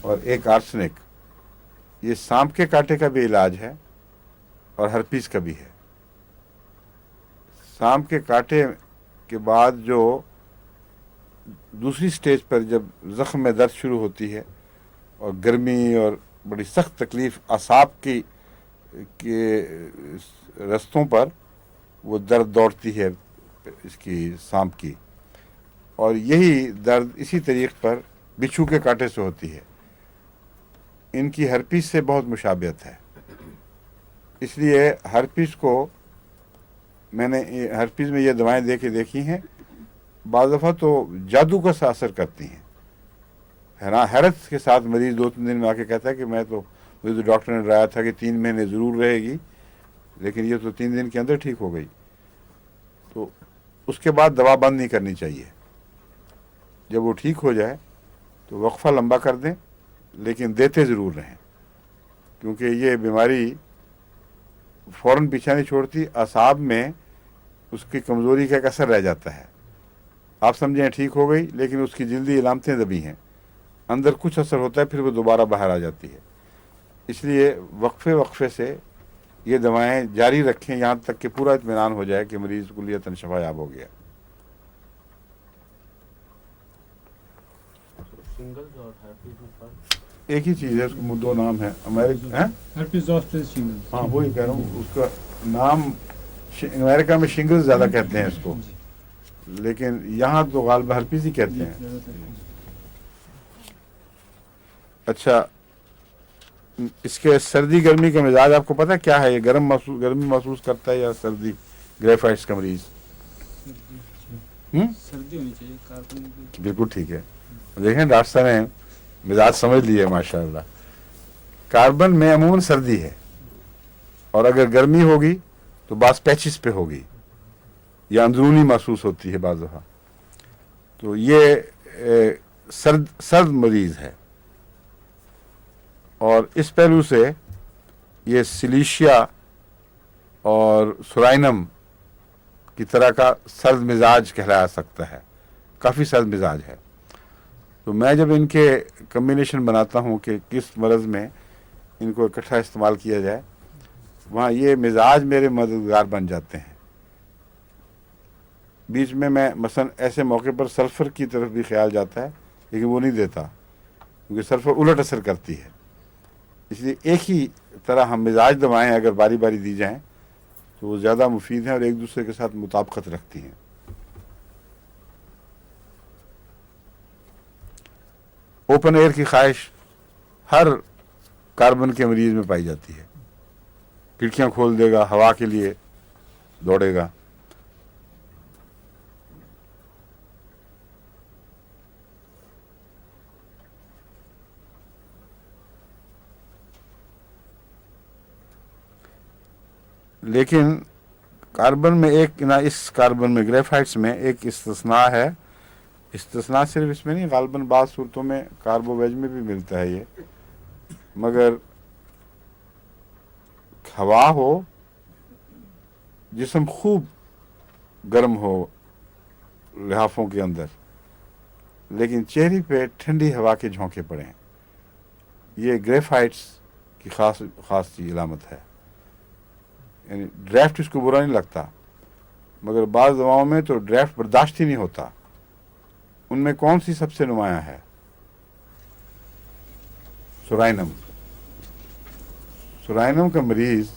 और एक आर्सेनिक। ये सांप के कांटे का भी इलाज है और हर्पीज़ का भी है। सांप के कांटे के बाद जो दूसरी स्टेज पर जब ज़ख्म में दर्द शुरू होती है और गर्मी और बड़ी सख्त तकलीफ़ आसाब के रस्तों पर वो दर्द दौड़ती है इसकी सांप की, और यही दर्द इसी तरीक़ पर बिच्छू के कांटे से होती है। इनकी हर्पीस से बहुत मुशाबियत है, इसलिए हर्पीस को मैंने हर्पीस में ये दवाएं दे के देखी हैं। बाज़ दफ़ा तो जादू का सा असर करती हैं। हैरत के साथ मरीज़ 2-3 दिन में आके कहता है कि मुझे तो डॉक्टर ने डराया था कि 3 महीने ज़रूर रहेगी, लेकिन ये तो 3 दिन के अंदर ठीक हो गई। तो उसके बाद दवा बंद नहीं करनी चाहिए। जब वो ठीक हो जाए तो वक्फ़ा लंबा कर दें, लेकिन देते ज़रूर रहें, क्योंकि ये बीमारी फ़ौरन पीछा नहीं छोड़ती। असाब में उसकी कमज़ोरी का एक असर रह जाता है। आप समझें ठीक हो गई, लेकिन उसकी जल्दी इलामतें दबी हैं, अंदर कुछ असर होता है, फिर वो दोबारा बाहर आ जाती है। इसलिए वक्फे से ये दवाएं जारी रखें यहाँ तक कि पूरा इत्मीनान हो जाए कि मरीज़ कुल्लियतन शफायाब हो गया। एक ही चीज़ है, उसको 2 नाम है। herpes zoster shingles। हाँ वही कह रहा हूँ, उसका नाम अमेरिका में शिंगल्स ज़्यादा कहते हैं इसको, लेकिन यहाँ तो गालिब हर्पीस ही कहते हैं। अच्छा, इसके सर्दी गर्मी का मिजाज आपको पता है क्या है? ये गर्मी महसूस करता है या सर्दी? ग्रेफाइट्स का मरीज सर्दी होनी चाहिए, कार्बन बिल्कुल ठीक है। देखें डॉक्टर साहब ने मिजाज समझ लिए माशाल्लाह। कार्बन में अमूमन सर्दी है, और अगर गर्मी होगी तो बास पैचिस पे होगी या अंदरूनी महसूस होती है बाज़ दफ़ा। तो ये सर्द मरीज़ है, और इस पहलू से ये सिलीशिया और सुराइनम की तरह का सर्द मिजाज कहलाया सकता है, काफ़ी सर्द मिजाज है। तो मैं जब इनके कम्बिनेशन बनाता हूँ कि किस मरज़ में इनको इकट्ठा इस्तेमाल किया जाए, वहाँ ये मिजाज मेरे मददगार बन जाते हैं। बीच में मैं मसलन ऐसे मौके पर सल्फ़र की तरफ भी ख्याल जाता है, लेकिन वो नहीं देता, क्योंकि सल्फ़र उलट असर करती है। इसलिए एक ही तरह हम मिजाज दवाएं अगर बारी बारी दी जाएं तो वो ज़्यादा मुफीद हैं और एक दूसरे के साथ मुताबिकत रखती हैं। ओपन एयर की ख्वाहिश हर कार्बन के मरीज़ में पाई जाती है। खिड़कियाँ खोल देगा, हवा के लिए दौड़ेगा। लेकिन कार्बन में एक ना, इस कार्बन में ग्रेफाइट्स में एक इस्तिस्ना है। इस्तिस्ना सिर्फ इसमें नहीं, गालबन बाज़ सूरतों में कार्बोवेज में भी मिलता है ये। मगर हवा हो, जिस्म खूब गर्म हो लिहाफों के अंदर, लेकिन चेहरे पे ठंडी हवा के झोंके पड़ें, ये ग्रेफाइट्स की ख़ास सी इलामत है। यानी ड्राफ्ट इसको बुरा नहीं लगता, मगर बाज़ दवाओं में तो ड्राफ्ट बर्दाश्त ही नहीं होता। उनमें कौन सी सबसे नुमायाँ है? सुराइनम। सुराइनम का मरीज़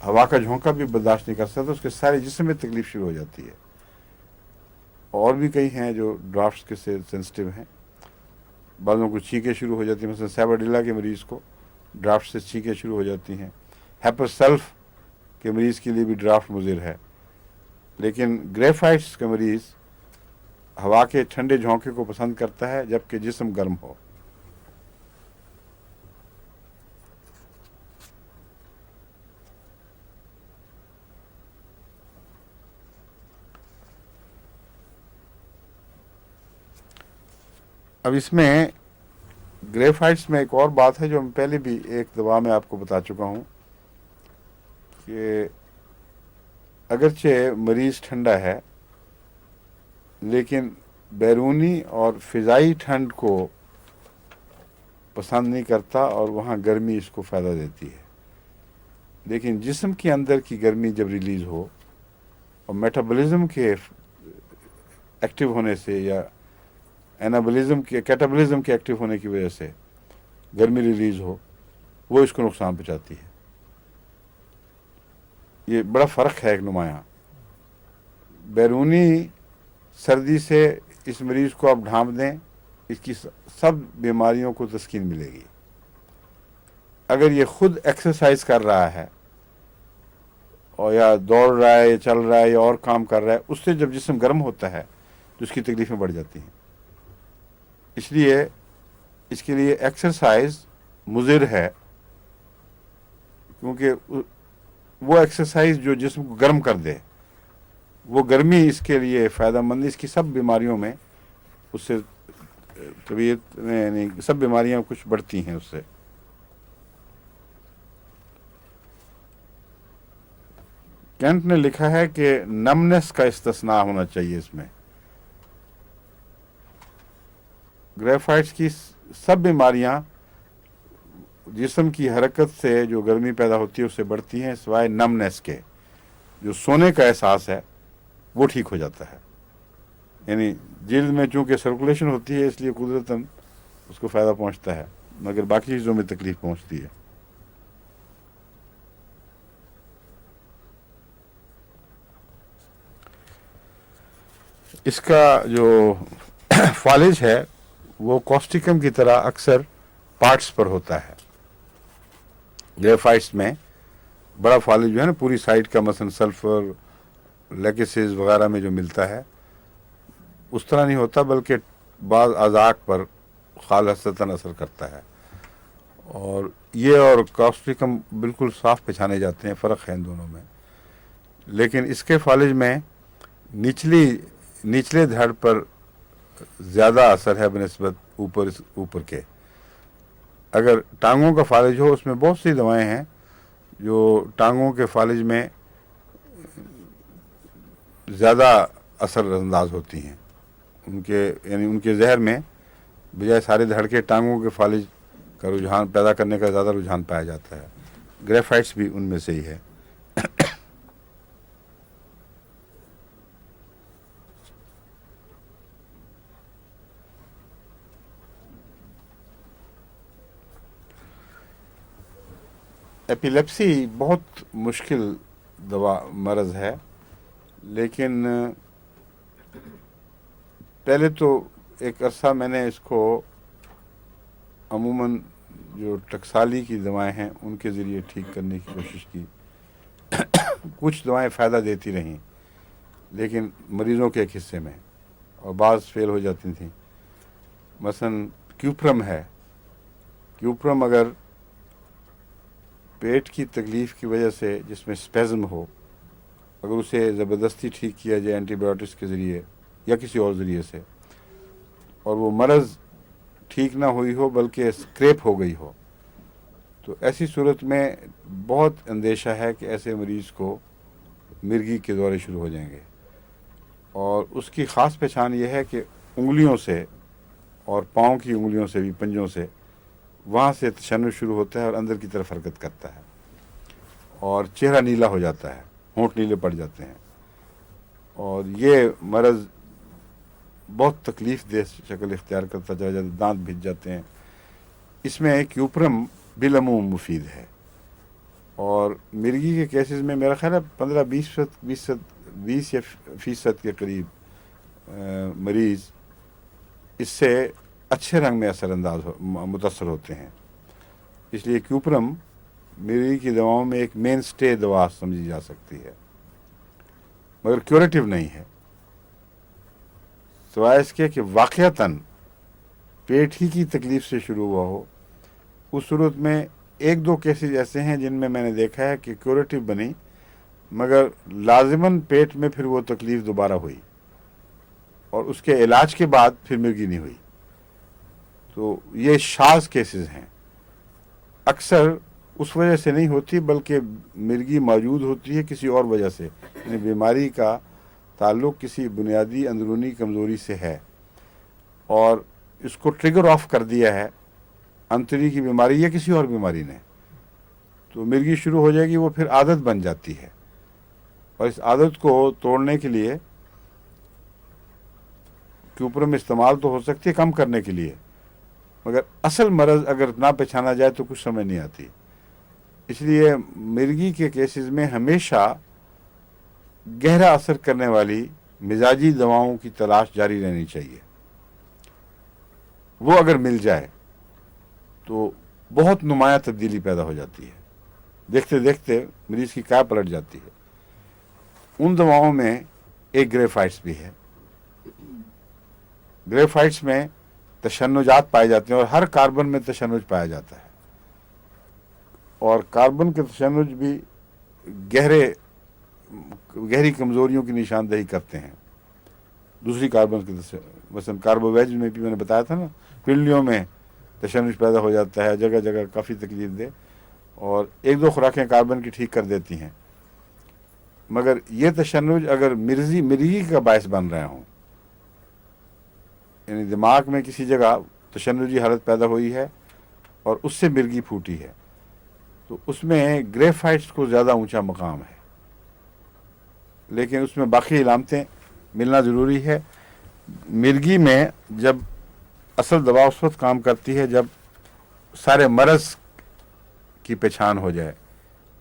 हवा का झोंका भी बर्दाश्त नहीं कर सकता, उसके सारे जिस्म में तकलीफ शुरू हो जाती है। اور بھی کئی ہیں جو ڈرافٹس کے سے سینسٹیو ہیں. بعضوں کو چھینکیں شروع ہو جاتی ہیں، مثلا سیبرڈیلا کے مریض کو ڈرافٹ سے چھینکیں شروع ہو جاتی ہیں. ہیپر سیلف کے مریض کے لیے بھی ڈرافٹ مضر ہے. لیکن گریفائٹس کا مریض ہوا کے ٹھنڈے جھونکے کو پسند کرتا ہے جبکہ جسم گرم ہو. اب اس میں گریفائٹس میں ایک اور بات ہے جو میں پہلے بھی ایک دوا میں آپ کو بتا چکا ہوں کہ اگرچہ مریض ٹھنڈا ہے لیکن بیرونی اور فضائی ٹھنڈ کو پسند نہیں کرتا اور وہاں گرمی اس کو فائدہ دیتی ہے. لیکن جسم کے اندر کی گرمی جب ریلیز ہو اور میٹابولزم کے ایکٹیو ہونے سے یا کیٹابولزم کے ایکٹیو ہونے کی وجہ سے گرمی ریلیز ہو، وہ اس کو نقصان پہنچاتی ہے. یہ بڑا فرق ہے ایک نمایاں. بیرونی سردی سے اس مریض کو آپ ڈھانپ دیں، اس کی سب بیماریوں کو تسکین ملے گی. اگر یہ خود ایکسرسائز کر رہا ہے اور یا دوڑ رہا ہے یا چل رہا ہے یا اور کام کر رہا ہے، اس سے جب جسم گرم ہوتا ہے تو اس کی تکلیفیں بڑھ جاتی ہیں. اس لیے اس کے لیے ایکسرسائز مضر ہے، کیونکہ وہ ایکسرسائز جو جسم کو گرم کر دے وہ گرمی اس کے لیے فائدہ مند. اس کی سب بیماریوں میں اس سے طبیعت میں یعنی سب بیماریاں کچھ بڑھتی ہیں اس سے. کینٹ نے لکھا ہے کہ نمنس کا استثناء ہونا چاہیے اس میں. گریفائٹس کی سب بیماریاں جسم کی حرکت سے جو گرمی پیدا ہوتی ہے اس سے بڑھتی ہیں سوائے نمنس کے. جو سونے کا احساس ہے وہ ٹھیک ہو جاتا ہے. یعنی جلد میں چونکہ سرکولیشن ہوتی ہے اس لیے قدرتاً اس کو فائدہ پہنچتا ہے، مگر باقی چیزوں میں تکلیف پہنچتی ہے. اس کا جو فالج ہے وہ کوسٹیکم کی طرح اکثر پارٹس پر ہوتا ہے. گریفائٹس میں بڑا فالج جو ہے نا پوری سائٹ کا، مثلا سلفر لیکسز وغیرہ میں جو ملتا ہے اس طرح نہیں ہوتا، بلکہ بعض اعضاء پر خالصتاً اثر کرتا ہے. اور یہ اور کوسٹیکم بالکل صاف پہچانے جاتے ہیں، فرق ہے ان دونوں میں. لیکن اس کے فالج میں نچلے دھڑ پر زیادہ اثر ہے بنسبت اوپر کے. اگر ٹانگوں کا فالج ہو اس میں بہت سی دوائیں ہیں جو ٹانگوں کے فالج میں زیادہ اثر انداز ہوتی ہیں. ان کے زہر میں بجائے سارے دھڑ کے ٹانگوں کے فالج کا رجحان پیدا کرنے کا زیادہ رجحان پایا جاتا ہے. گریفائٹس بھی ان میں سے ہی ہے. ایپیلیپسی بہت مشکل مرض ہے، لیکن پہلے تو ایک عرصہ میں نے اس کو عموماً جو ٹکسالی کی دوائیں ہیں ان کے ذریعے ٹھیک کرنے کی کوشش کی. کچھ دوائیں فائدہ دیتی رہیں لیکن مریضوں کے ایک حصے میں، اور بعض فیل ہو جاتی تھیں. مثلاً کیوپرم ہے. کیوپرم اگر پیٹ کی تکلیف کی وجہ سے جس میں اسپیزم ہو، اگر اسے زبردستی ٹھیک کیا جائے اینٹی بایوٹکس کے ذریعے یا کسی اور ذریعے سے، اور وہ مرض ٹھیک نہ ہوئی ہو بلکہ اسکریپ ہو گئی ہو، تو ایسی صورت میں بہت اندیشہ ہے کہ ایسے مریض کو مرگی کے دورے شروع ہو جائیں گے. اور اس کی خاص پہچان یہ ہے کہ انگلیوں سے اور پاؤں کی انگلیوں سے بھی، پنجوں سے، وہاں سے تشنج شروع ہوتا ہے اور اندر کی طرف حرکت کرتا ہے اور چہرہ نیلا ہو جاتا ہے، ہونٹ نیلے پڑ جاتے ہیں. اور یہ مرض بہت تکلیف دہ شکل اختیار کرتا چلا جاتا ہے، دانت بھج جاتے ہیں. اس میں کیوپرم بالعموم مفید ہے. اور مرگی کے کیسز میں میرا خیال ہے 15-20% یا فیصد کے قریب मरीज़ इससे अच्छे रंग में मुतासर होते हैं। इसलिए क्यूपरम मिर्गी की दवाओं में एक मेन स्टे दवा समझी जा सकती है, मगर क्यूरेटिव नहीं है, सिवाय इसके कि वाक़यातन पेट ही की तकलीफ से शुरू हुआ हो। उस सूरत में एक दो केसेस ऐसे हैं जिनमें मैंने देखा है कि क्यूरेटिव बनी, मगर लाजिमन पेट में फिर वो तकलीफ दोबारा हुई और उसके इलाज के बाद फिर मिर्गी नहीं हुई। तो ये शाज़ केसेस हैं, अक्सर उस वजह से नहीं होती बल्कि मिर्गी मौजूद होती है किसी और वजह से, यानी बीमारी का ताल्लुक़ किसी बुनियादी अंदरूनी कमज़ोरी से है और इसको ट्रिगर ऑफ कर दिया है अंतरी की बीमारी या किसी और बीमारी ने, तो मिर्गी शुरू हो जाएगी। वो फिर आदत बन जाती है और इस आदत को तोड़ने के लिए क्यूपरम इस्तेमाल तो हो सकती है कम करने के लिए, मगर असल मरज़ अगर ना पहचाना जाए तो कुछ समझ नहीं आती। इसलिए मिर्गी के केसेस में हमेशा गहरा असर करने वाली मिजाजी दवाओं की तलाश जारी रहनी चाहिए। वो अगर मिल जाए तो बहुत नुमाया तब्दीली पैदा हो जाती है, देखते देखते मरीज़ की काय पलट जाती है। उन दवाओं में एक ग्रेफाइट्स भी है। ग्रेफाइट्स में तशन्नुजात पाए जाते हैं और हर कार्बन में तशन्नुज पाया जाता है और कार्बन के तशन्नुज भी गहरी कमज़ोरियों की निशानदेही करते हैं। दूसरी कार्बन के मसलन कार्बोवेज में भी मैंने बताया था ना, पिल्लियों में तशन्नुज पैदा हो जाता है, जगह जगह काफ़ी तकलीफ दे और एक दो खुराकें कार्बन की ठीक कर देती हैं, मगर ये तशन्नुज अगर मिर्गी का बायस बन रहे हों, यानी दिमाग में किसी जगह तशन्नुजी हालत पैदा हुई है और उससे मिर्गी फूटी है, तो उसमें ग्रेफाइट्स को ज़्यादा ऊंचा मकाम है, लेकिन उसमें बाकी इलामतें मिलना ज़रूरी है। मिर्गी में जब असल दवा उस वक्त काम करती है जब सारे मरज़ की पहचान हो जाए,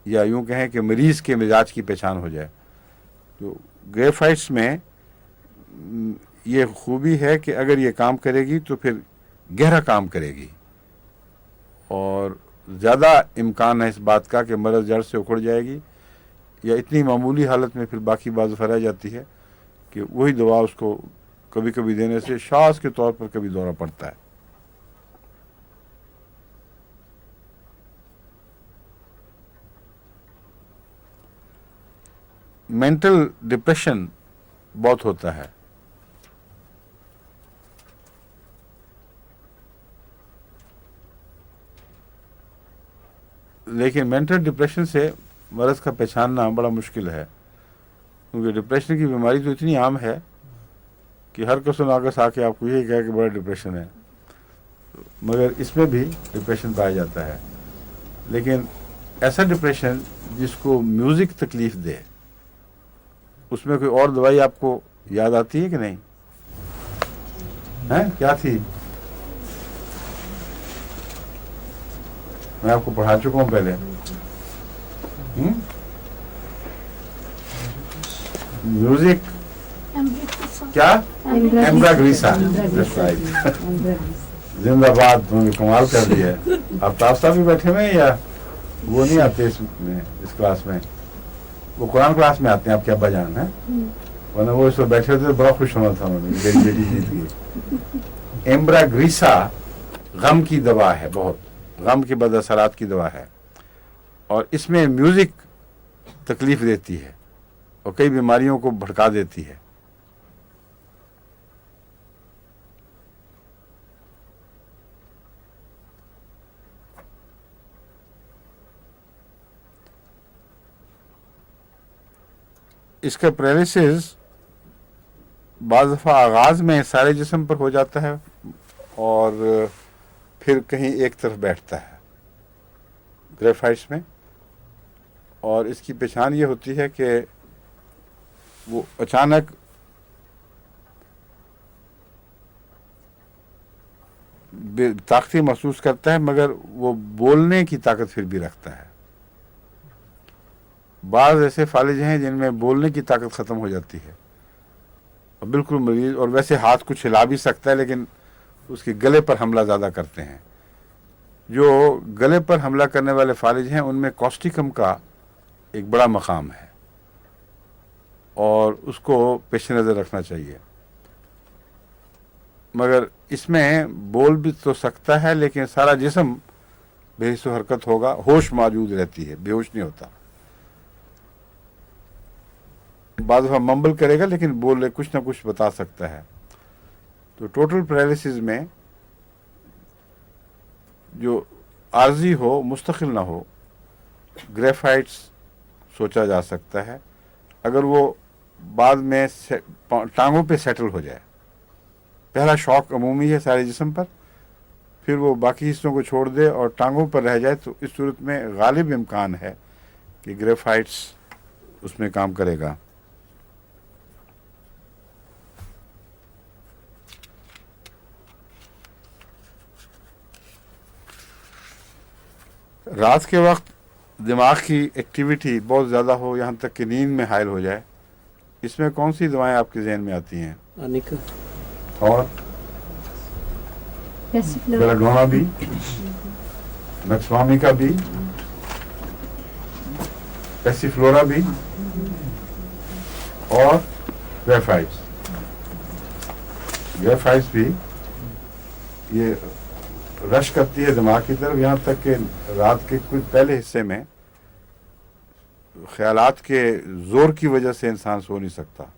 या यूँ कहें कि मरीज़ के मिजाज की पहचान हो जाए। तो ग्रेफाइट्स में ये खूबी है कि अगर ये काम करेगी तो फिर गहरा काम करेगी और ज़्यादा इम्कान है इस बात का कि मरज़ जड़ से उखड़ जाएगी, या इतनी मामूली हालत में फिर बाकी बात फैला जाती है कि वही दवा उसको कभी कभी देने से शाज़ के तौर पर कभी दौरा पड़ता है। मेंटल डिप्रेशन बहुत होता है, लेकिन मेंटल डिप्रेशन से मरज़ का पहचानना बड़ा मुश्किल है, क्योंकि डिप्रेशन की बीमारी तो इतनी आम है कि हर कसम आगस आके आपको यही कहे कि बड़ा डिप्रेशन है, मगर इसमें भी डिप्रेशन पाया जाता है। लेकिन ऐसा डिप्रेशन जिसको म्यूज़िक तकलीफ़ दे, उसमें कोई और दवाई आपको याद आती है कि नहीं? हैं, क्या थी? मैं आपको पढ़ा चुका हूँ पहले। म्यूजिक क्या? एम्ब्राग्रीसा। जिंदाबाद, तुमने कमाल कर दिया है। आप ताफ्ता भी बैठे हुए हैं या वो नहीं आते इसमें, इस क्लास में? वो कुरान क्लास में आते हैं आपके अब्बा जान है, वरना वो इस वक्त बैठे होते तो बड़ा खुश होना था उन्होंने, मेरी बेटी जीत गई। एम्ब्राग्रीसा गम की दवा है, बहुत गम के बद असरात की दवा है और इसमें म्यूज़िक तकलीफ़ देती है और कई बीमारियों को भड़का देती है। इसका पैरालिसिस बाज़ दफ़ा आगाज़ में सारे जिस्म पर हो जाता है और फिर कहीं एक तरफ बैठता है ग्रेफाइट्स में, और इसकी पहचान ये होती है कि वो अचानक ताकती महसूस करता है, मगर वो बोलने की ताकत फिर भी रखता है। बाज़ ऐसे फालिज हैं जिनमें बोलने की ताकत ख़त्म हो जाती है और बिल्कुल मरीज, और वैसे हाथ कुछ हिला भी सकता है लेकिन उसके गले पर हमला ज़्यादा करते हैं। जो गले पर हमला करने वाले फालिज हैं उनमें कॉस्टिकम का एक बड़ा मकाम है और उसको पेश नज़र रखना चाहिए। मगर इसमें बोल भी तो सकता है लेकिन सारा जिस्म बेहिस हरकत होगा, होश मौजूद रहती है, बेहोश नहीं होता। बाद दफ़ा मम्बल करेगा लेकिन बोले कुछ ना कुछ बता सकता है। तो टोटल पैरालिसिस में जो आर्जी हो, मुस्तकिल ना हो, ग्रेफाइट्स सोचा जा सकता है अगर वो बाद में टांगों पे सेटल हो जाए। पहला शॉक अमूमी है सारे जिस्म पर, फिर वो बाकी हिस्सों को छोड़ दे और टांगों पर रह जाए तो इस सूरत में गालिब इम्कान है कि ग्रेफाइट्स उसमें काम करेगा। रात के वक्त दिमाग की एक्टिविटी बहुत ज़्यादा हो, यहाँ तक कि नींद में हायल हो जाए, इसमें कौन सी दवाएं आपके जहन में आती हैं? अनिका और बेलाडोना भी, नक्सवामिका भी, पैसिफ्लोरा भी और ग्रेफाइट्स। ग्रेफाइट्स भी ये रश करती है दिमाग की तरफ, यहाँ तक कि रात के कुछ पहले हिस्से में ख्यालात के ज़ोर की वजह से इंसान सो नहीं सकता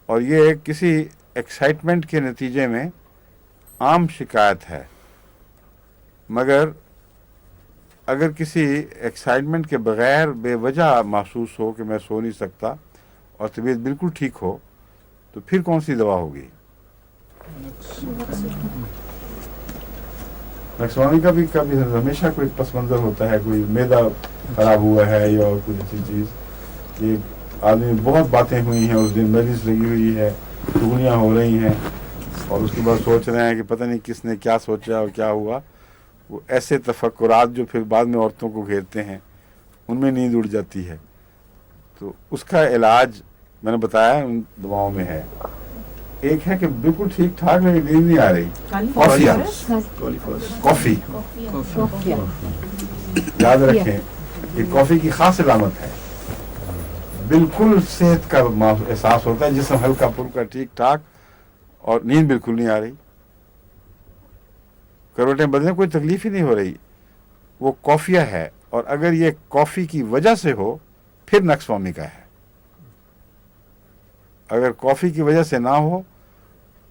और ये किसी एक्साइटमेंट के नतीजे में आम शिकायत है। मगर अगर किसी एक्साइटमेंट के बग़ैर बेवजह महसूस हो कि मैं सो नहीं सकता और तबीयत बिल्कुल ठीक हो तो फिर कौन सी दवा होगी? नक्सवानी का भी कभी हमेशा कोई पस मंज़र होता है, कोई मैदा खराब हुआ है या और कोई ऐसी चीज़। ये आदमी बहुत बातें हुई हैं, उस दिन मजलिस लगी हुई है, चुगलियाँ हो रही हैं और उसके बाद सोच रहे हैं कि पता नहीं किसने क्या सोचा और क्या हुआ। वो ऐसे तफक्कुरात जो फिर बाद में औरतों को घेरते हैं, उनमें नींद उड़ जाती है। तो उसका इलाज मैंने बताया उन दवाओं में है। एक है कि बिल्कुल ठीक ठाक लेकिन नींद नहीं आ रही, कॉफ़ी। याद रखें ये कॉफ़ी की खास अलामत है। बिल्कुल सेहत का एहसास होता है, जिस्म हल्का फुल्का ठीक ठाक और नींद बिल्कुल नहीं आ रही, करवटें बदलने कोई तकलीफ ही नहीं हो रही, वो कॉफिया है। और अगर ये कॉफ़ी की वजह से हो फिर नक्सवामी का है। अगर कॉफ़ी की वजह से ना हो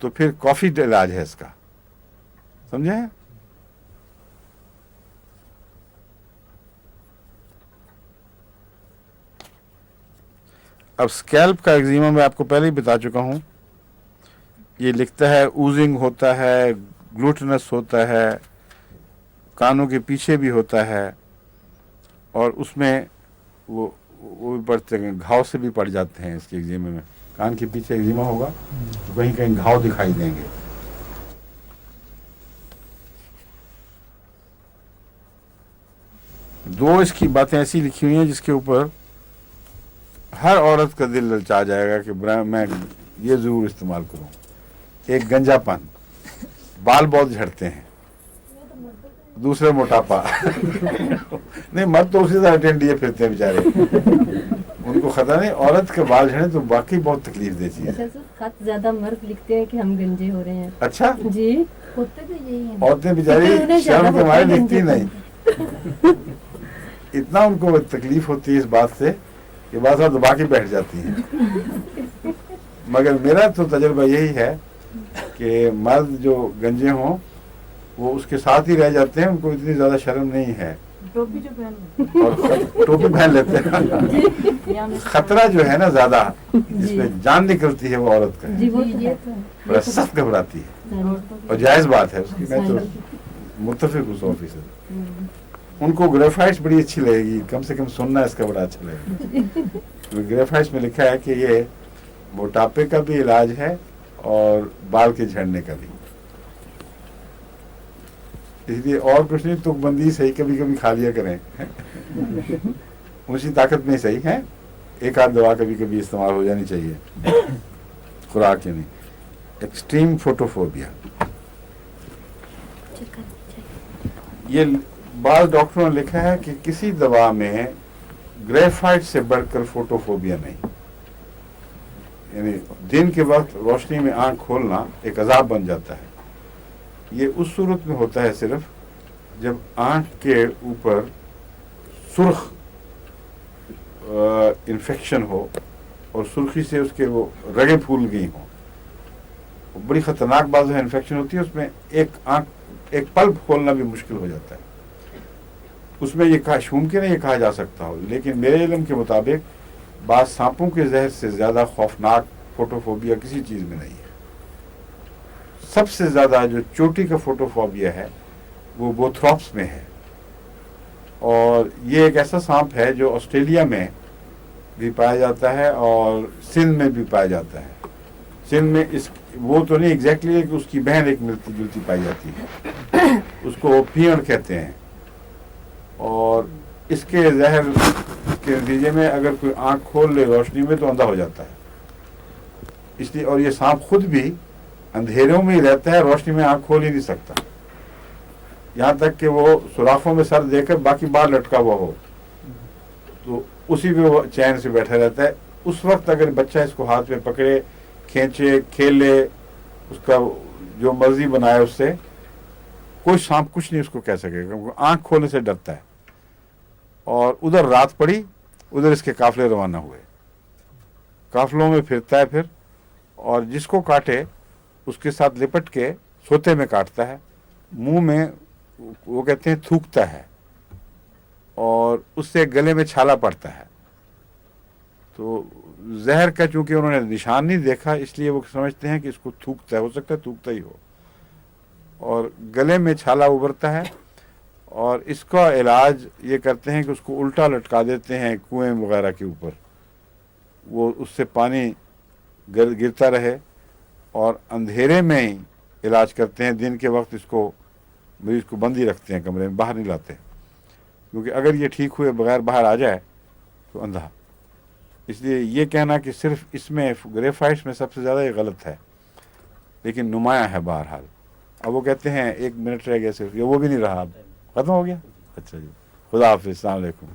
तो फिर कॉफ़ी इलाज है इसका, समझे? अब स्कैल्प का एक्जिमा मैं आपको पहले ही बता चुका हूँ। ये लिखता है ऊजिंग होता है, ग्लूटेनस होता है, कानों के पीछे भी होता है और उसमें वो भी पड़ते हैं, घाव से भी पड़ जाते हैं इसके एक्जिमे में। कान के पीछे एक्जिमा होगा तो कहीं कहीं घाव दिखाई देंगे। दो इसकी बातें ऐसी लिखी हुई हैं जिसके ऊपर हर औरत का दिल ललचा जाएगा कि मैं ये ज़रूर इस्तेमाल करूं। एक गंजापन, बाल बहुत झड़ते हैं, दूसरे मोटापा नहीं मर्द तो उसी तरह अटेंड लिए फिरते हैं बेचारे, उनको खतरा नहीं। औरत के बाल झड़े तो बाकी बहुत तकलीफ देती है। खत ज्यादा मर्द लिखते हैं कि हम गंजे हो रहे हैं। अच्छा जी, होते तो यही है। औरतें बेचारी शर्म के मारे लिखती नहीं, इतना उनको तकलीफ होती है इस बात से कि बात दबा के बैठ जाती हैं। मगर मेरा तो तजुर्बा यही है कि मर्द जो गंजे हों वो उसके साथ ही रह जाते हैं, उनको इतनी ज़्यादा शर्म नहीं है, टोपी जो पहन और टोपी पहन लेते हैं। खतरा जो है ना ज़्यादा, जिसमें जान निकलती है वो औरत का है, जी, वो ये तो बड़ा सख्त घबराती है और जायज़ बात है उसकी। मैं तो मुत्तफिक हूँ 100%। उनको ग्रेफाइट्स बड़ी अच्छी लगेगी, कम से कम सुनना इसका बड़ा अच्छा लगेगा। ग्रेफाइट्स में लिखा है कि ये मोटापे का भी इलाज है और बाल के झड़ने का भी। इसलिए और कुछ नहीं, तुकबंदी सही कभी कभी खा लिया करें उसी ताकत में सही है, एक आध दवा कभी कभी इस्तेमाल हो जानी चाहिए। खुराक यानी एक्सट्रीम फोटोफोबिया। ये बाद डॉक्टरों ने लिखा है कि किसी दवा में ग्रेफाइट से बढ़कर फोटोफोबिया नहीं, यानी दिन के वक्त रोशनी में आंख खोलना एक अजाब बन जाता है। ये उस सूरत में होता है सिर्फ जब आंख के ऊपर सुर्ख इन्फेक्शन हो और सुर्खी से उसके वो रगें फूल गई हों। बड़ी ख़तरनाक बात है, इन्फेक्शन होती है, उसमें एक पल्प खोलना भी मुश्किल हो जाता है। उसमें ये कहा मुमकिन है ये कहा जा सकता हो, लेकिन मेरे इल्म के मुताबिक बाद सांपों के जहर से ज़्यादा खौफनाक फोटोफोबिया किसी चीज़ में नहीं है। सबसे ज़्यादा जो चोटी का फोटोफोबिया है वो बोथ्रॉप्स में है, और ये एक ऐसा सांप है जो ऑस्ट्रेलिया में भी पाया जाता है और सिंध में भी पाया जाता है। सिंध में वो तो नहीं एग्जैक्टली है कि उसकी बहन एक मिलती जुलती पाई जाती है, उसको पीण कहते हैं, और इसके जहर के नतीजे में अगर कोई आंख खोल ले रोशनी में तो अंधा हो जाता है। इसलिए और ये सांप खुद भी अंधेरों में ही रहता है, रोशनी में आंख खोल ही नहीं सकता, यहाँ तक कि वो सुराखों में सर देकर बाकी बाहर लटका हुआ हो तो उसी पे वो चैन से बैठा रहता है। उस वक्त अगर बच्चा इसको हाथ में पकड़े, खींचे, खेले, उसका जो मर्जी बनाए, उससे कोई सांप कुछ नहीं उसको कह सकेगा, क्योंकि आंख खोलने से डरता है। और उधर रात पड़ी, उधर इसके काफले रवाना हुए, काफलों में फिरता है फिर, और जिसको काटे उसके साथ लिपट के सोते में काटता है, मुंह में वो कहते हैं थूकता है, और उससे गले में छाला पड़ता है। तो जहर का चूंकि उन्होंने निशान नहीं देखा, इसलिए वो समझते हैं कि इसको थूकता है, हो सकता है थूकता ही हो, और गले में छाला उभरता है। और इसका इलाज ये करते हैं कि उसको उल्टा लटका देते हैं कुएं वगैरह के ऊपर, वो उससे पानी गिरता रहे, और अंधेरे में ही इलाज करते हैं। दिन के वक्त इसको मरीज को बंद ही रखते हैं कमरे में, बाहर नहीं लाते, क्योंकि अगर ये ठीक हुए बगैर बाहर आ जाए तो अंधा। इसलिए ये कहना कि सिर्फ इसमें ग्रेफाइट्स में सबसे ज़्यादा ये गलत है, लेकिन नुमाया है बहरहाल। अब वो कहते हैं 1 मिनट रह गया सिर्फ, ये वो भी नहीं रहा, अब ख़त्म हो गया। अच्छा जी, खुदा हाफिज़, अस्सलाम वालेकुम।